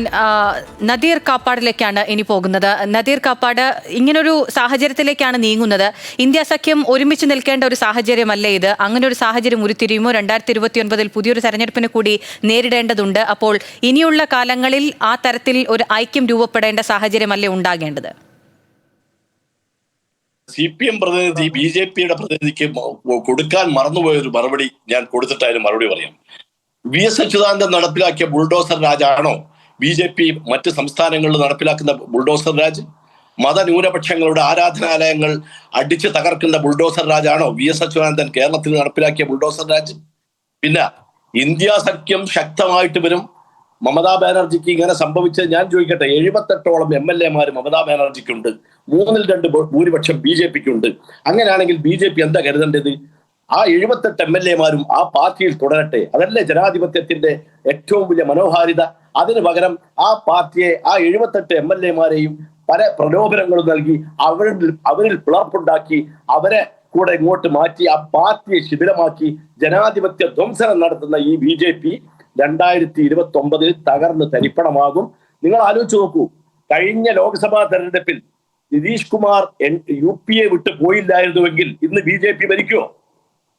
നദീർ കാപ്പാടിലേക്കാണ് ഇനി പോകുന്നത്. നദീർ കാപ്പാട്, ഇങ്ങനൊരു സാഹചര്യത്തിലേക്കാണ് നീങ്ങുന്നത്. ഇന്ത്യ സഖ്യം ഒരുമിച്ച് നിൽക്കേണ്ട ഒരു സാഹചര്യമല്ലേ ഇത്? അങ്ങനെ ഒരു സാഹചര്യം ഉരുത്തിരിയുമോ? 2029 പുതിയൊരു തെരഞ്ഞെടുപ്പിന് കൂടി നേരിടേണ്ടതുണ്ട്. അപ്പോൾ ഇനിയുള്ള കാലങ്ങളിൽ ആ തരത്തിൽ ഒരു ഐക്യം രൂപപ്പെടേണ്ട സാഹചര്യമല്ലേ ഉണ്ടാകേണ്ടത്? CPM പ്രതിനിധി BJP-യുടെ പ്രതിനിധിക്ക് കൊടുക്കാൻ മറന്നുപോയൊരു മറുപടി ഞാൻ കൊടുത്തിട്ടായാലും മറുപടി പറയാം. VS അച്യുതാനന്ദൻ നടപ്പിലാക്കിയ ബുൾഡോസർ രാജാണോ BJP മറ്റ് സംസ്ഥാനങ്ങളിൽ നടപ്പിലാക്കുന്ന ബുൾഡോസർ രാജ്? മതന്യൂനപക്ഷങ്ങളുടെ ആരാധനാലയങ്ങൾ അടിച്ചു തകർക്കുന്ന ബുൾഡോസർ രാജാണോ VS അച്യുതാനന്ദൻ കേരളത്തിൽ നടപ്പിലാക്കിയ ബുൾഡോസർ രാജ്? പിന്നെ ഇന്ത്യ സഖ്യം ശക്തമായിട്ട് വരും. മമതാ ബാനർജിക്ക് ഇങ്ങനെ സംഭവിച്ചത് ഞാൻ ചോദിക്കട്ടെ, 78ഓളം MLA-മാർ മമതാ ബാനർജിക്കുണ്ട്. 2 ഭൂരിപക്ഷം BJPക്ക് ഉണ്ട്. അങ്ങനെയാണെങ്കിൽ BJP എന്താ കരുതേണ്ടത്? ആ 78 MLA-മാരും ആ പാർട്ടിയിൽ തുടരട്ടെ. അതല്ലേ ജനാധിപത്യത്തിന്റെ ഏറ്റവും വലിയ മനോഹാരിത? അതിന് പകരം ആ പാർട്ടിയെ, ആ 78 MLA-മാരെയും പല പ്രലോഭനങ്ങളും നൽകി അവരിൽ പിളർപ്പുണ്ടാക്കി അവരെ കൂടെ ഇങ്ങോട്ട് മാറ്റി ആ പാർട്ടിയെ ശിഥിലമാക്കി ജനാധിപത്യ ധ്വംസനം നടത്തുന്ന ഈ BJP 2029 തകർന്ന് തരിപ്പണമാകും. നിങ്ങൾ ആലോചിച്ച് നോക്കൂ, കഴിഞ്ഞ ലോക്സഭാ തെരഞ്ഞെടുപ്പിൽ നിതീഷ് കുമാർ UP-യെ വിട്ട് പോയില്ലായിരുന്നുവെങ്കിൽ ഇന്ന് BJP ഭരിക്കുമോ?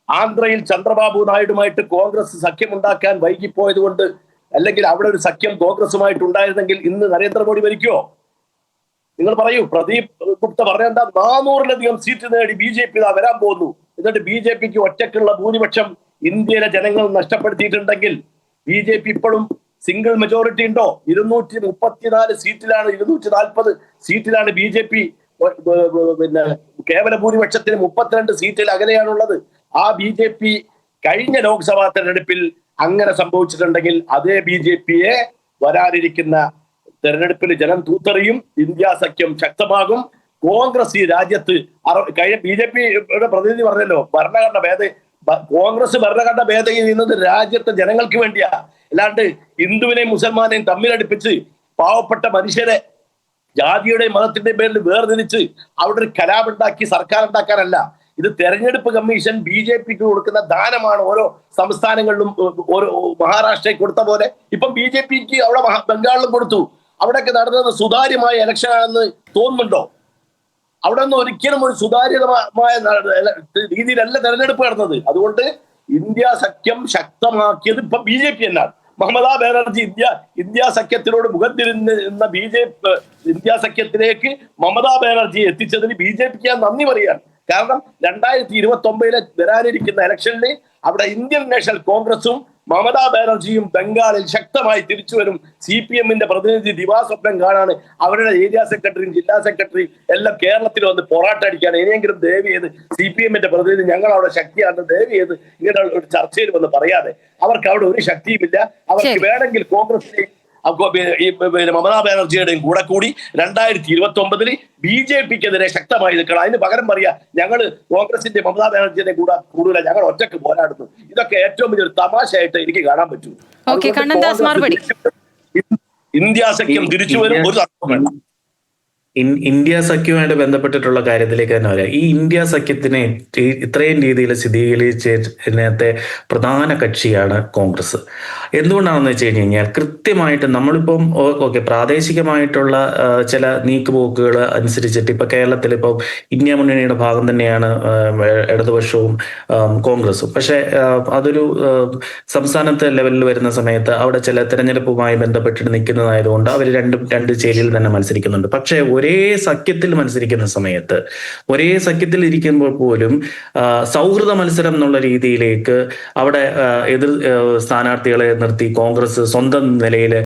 ആന്ധ്രയിൽ ചന്ദ്രബാബു നായിഡുമായിട്ട് കോൺഗ്രസ് സഖ്യമുണ്ടാക്കാൻ വൈകിപ്പോയത് കൊണ്ട്, അല്ലെങ്കിൽ അവിടെ ഒരു സഖ്യം കോൺഗ്രസുമായിട്ട് ഉണ്ടായിരുന്നെങ്കിൽ ഇന്ന് നരേന്ദ്രമോദി ഭരിക്കുമോ? നിങ്ങൾ പറയൂ. പ്രദീപ് ഗുപ്ത പറഞ്ഞെന്താ? 400-ലധികം സീറ്റ് നേടി BJP വരാൻ പോകുന്നു. എന്നിട്ട് BJPക്ക് ഒറ്റക്കുള്ള ഭൂരിപക്ഷം ഇന്ത്യയിലെ ജനങ്ങൾ നഷ്ടപ്പെടുത്തിയിട്ടുണ്ടെങ്കിൽ BJP ഇപ്പോഴും സിംഗിൾ മെജോറിറ്റി ഉണ്ടോ? 234 സീറ്റിലാണ്, 240 സീറ്റിലാണ് BJP. പിന്നെ കേവല ഭൂരിപക്ഷത്തിന് 32 സീറ്റിൽ അകലെയാണുള്ളത്. ആ BJP കഴിഞ്ഞ ലോക്സഭാ തെരഞ്ഞെടുപ്പിൽ അങ്ങനെ സംഭവിച്ചിട്ടുണ്ടെങ്കിൽ അതേ BJP-യെ വരാനിരിക്കുന്ന തെരഞ്ഞെടുപ്പിൽ ജനം തൂത്തെറിയും. ഇന്ത്യ സഖ്യം ശക്തമാകും. കോൺഗ്രസ് ഈ രാജ്യത്ത് BJP-യുടെ പ്രതിനിധി പറഞ്ഞല്ലോ, കോൺഗ്രസ് ഭരണഘടന ഭേദഗതി ചെയ്യുന്നത് രാജ്യത്തെ ജനങ്ങൾക്ക് വേണ്ടിയാ. അല്ലാണ്ട് ഹിന്ദുവിനെയും മുസൽമാനെയും തമ്മിലടുപ്പിച്ച് പാവപ്പെട്ട മനുഷ്യരെ ജാതിയുടെയും മതത്തിന്റെയും പേരിൽ വേർതിരിച്ച് അവിടെ ഒരു കലാപുണ്ടാക്കി സർക്കാർ ഉണ്ടാക്കാനല്ല. ഇത് തെരഞ്ഞെടുപ്പ് കമ്മീഷൻ BJPക്ക് കൊടുക്കുന്ന ദാനമാണ്. ഓരോ സംസ്ഥാനങ്ങളിലും ഓരോ മഹാരാഷ്ട്രയിൽ കൊടുത്ത പോലെ ഇപ്പം BJPക്ക് അവിടെ ബംഗാളിലും കൊടുത്തു. അവിടെയൊക്കെ നടന്നത് സുതാര്യമായ ഇലക്ഷൻ ആണെന്ന് തോന്നുന്നുണ്ടോ? അവിടെ ഒന്നും ഒരിക്കലും ഒരു സുതാര്യമായ രീതിയിലല്ല തെരഞ്ഞെടുപ്പ് നടന്നത്. അതുകൊണ്ട് ഇന്ത്യ സഖ്യം ശക്തമാക്കിയത് ഇപ്പൊ BJP എന്നാണ്. മമതാ ബാനർജി ഇന്ത്യ സഖ്യത്തിനോട് മുഖം തിരിഞ്ഞ ഇന്ത്യ സഖ്യത്തിലേക്ക് മമതാ ബാനർജി എത്തിച്ചതിന് BJPക്ക് ഞാൻ നന്ദി പറയാണ്. കാരണം 2029 വരാനിരിക്കുന്ന ഇലക്ഷനിൽ അവിടെ ഇന്ത്യൻ നാഷണൽ കോൺഗ്രസും മമതാ ബാനർജിയും ബംഗാളിൽ ശക്തമായി തിരിച്ചു വരും. CPM-ന്റെ പ്രതിനിധി ദിവാസ്വപ്നം കാണാണ്. അവരുടെ ഏരിയ സെക്രട്ടറിയും ജില്ലാ സെക്രട്ടറിയും എല്ലാം കേരളത്തിൽ വന്ന് പോരാട്ടടിക്കാണ്. ഇനിയെങ്കിലും ദയവ് ചെയ്ത് CPM-ന്റെ പ്രതിനിധി ഞങ്ങൾ അവിടെ ശക്തിയാണ്, ദയവ് ചെയ്ത് ഇങ്ങനെ ഒരു ചർച്ചയിൽ വന്ന് പറയാതെ. അവർക്ക് അവിടെ ഒരു ശക്തിയുമില്ല. അവർക്ക് വേണമെങ്കിൽ കോൺഗ്രസ് മമതാ ബാനർജിയുടെയും കൂടെ കൂടി 2029 BJPക്കെതിരെ ശക്തമായി നിൽക്കണം. അതിന് പകരം പറയാ ഞങ്ങള് കോൺഗ്രസിന്റെ മമതാ ബാനർജിയുടെ കൂടെ കൂടുതല, ഞങ്ങൾ ഒറ്റക്ക് പോരാടുന്നു. ഇതൊക്കെ ഏറ്റവും വലിയൊരു തമാശയായിട്ട് എനിക്ക് കാണാൻ പറ്റൂ. ഇന്ത്യ സഖ്യം തിരിച്ചു വരും, ഒരു തർക്കം വേണ്ട. ഇന്ത്യ സഖ്യവുമായിട്ട് ബന്ധപ്പെട്ടിട്ടുള്ള കാര്യത്തിലേക്ക് തന്നെ വരാം. ഈ ഇന്ത്യ സഖ്യത്തിനെ ഇത്രയും രീതിയിൽ സ്ഥിരീകരിച്ചതിനകത്തെ പ്രധാന കക്ഷിയാണ് കോൺഗ്രസ്. എന്തുകൊണ്ടാണെന്ന് വെച്ച് കഴിഞ്ഞാൽ കൃത്യമായിട്ട് നമ്മളിപ്പം പ്രാദേശികമായിട്ടുള്ള ചില നീക്കുപോക്കുകൾ അനുസരിച്ചിട്ട് ഇപ്പൊ കേരളത്തിൽ ഇപ്പം ഇന്ത്യ മുന്നണിയുടെ ഭാഗം തന്നെയാണ് ഇടതുപക്ഷവും കോൺഗ്രസും. പക്ഷെ അതൊരു സംസ്ഥാനത്തെ ലെവലിൽ വരുന്ന സമയത്ത് അവിടെ ചില തെരഞ്ഞെടുപ്പുമായി ബന്ധപ്പെട്ടിട്ട് നിൽക്കുന്നതായതുകൊണ്ട് അവർ രണ്ട് ചേരിയിൽ തന്നെ മത്സരിക്കുന്നുണ്ട്. പക്ഷെ ഒരേ സഖ്യത്തിൽ മത്സരിക്കുന്ന സമയത്ത്, ഒരേ സഖ്യത്തിൽ ഇരിക്കുമ്പോൾ പോലും സൗഹൃദ മത്സരം എന്നുള്ള രീതിയിലേക്ക് അവിടെ എതിർ സ്ഥാനാർത്ഥികളെ നിർത്തി കോൺഗ്രസ് സ്വന്തം നിലയിൽ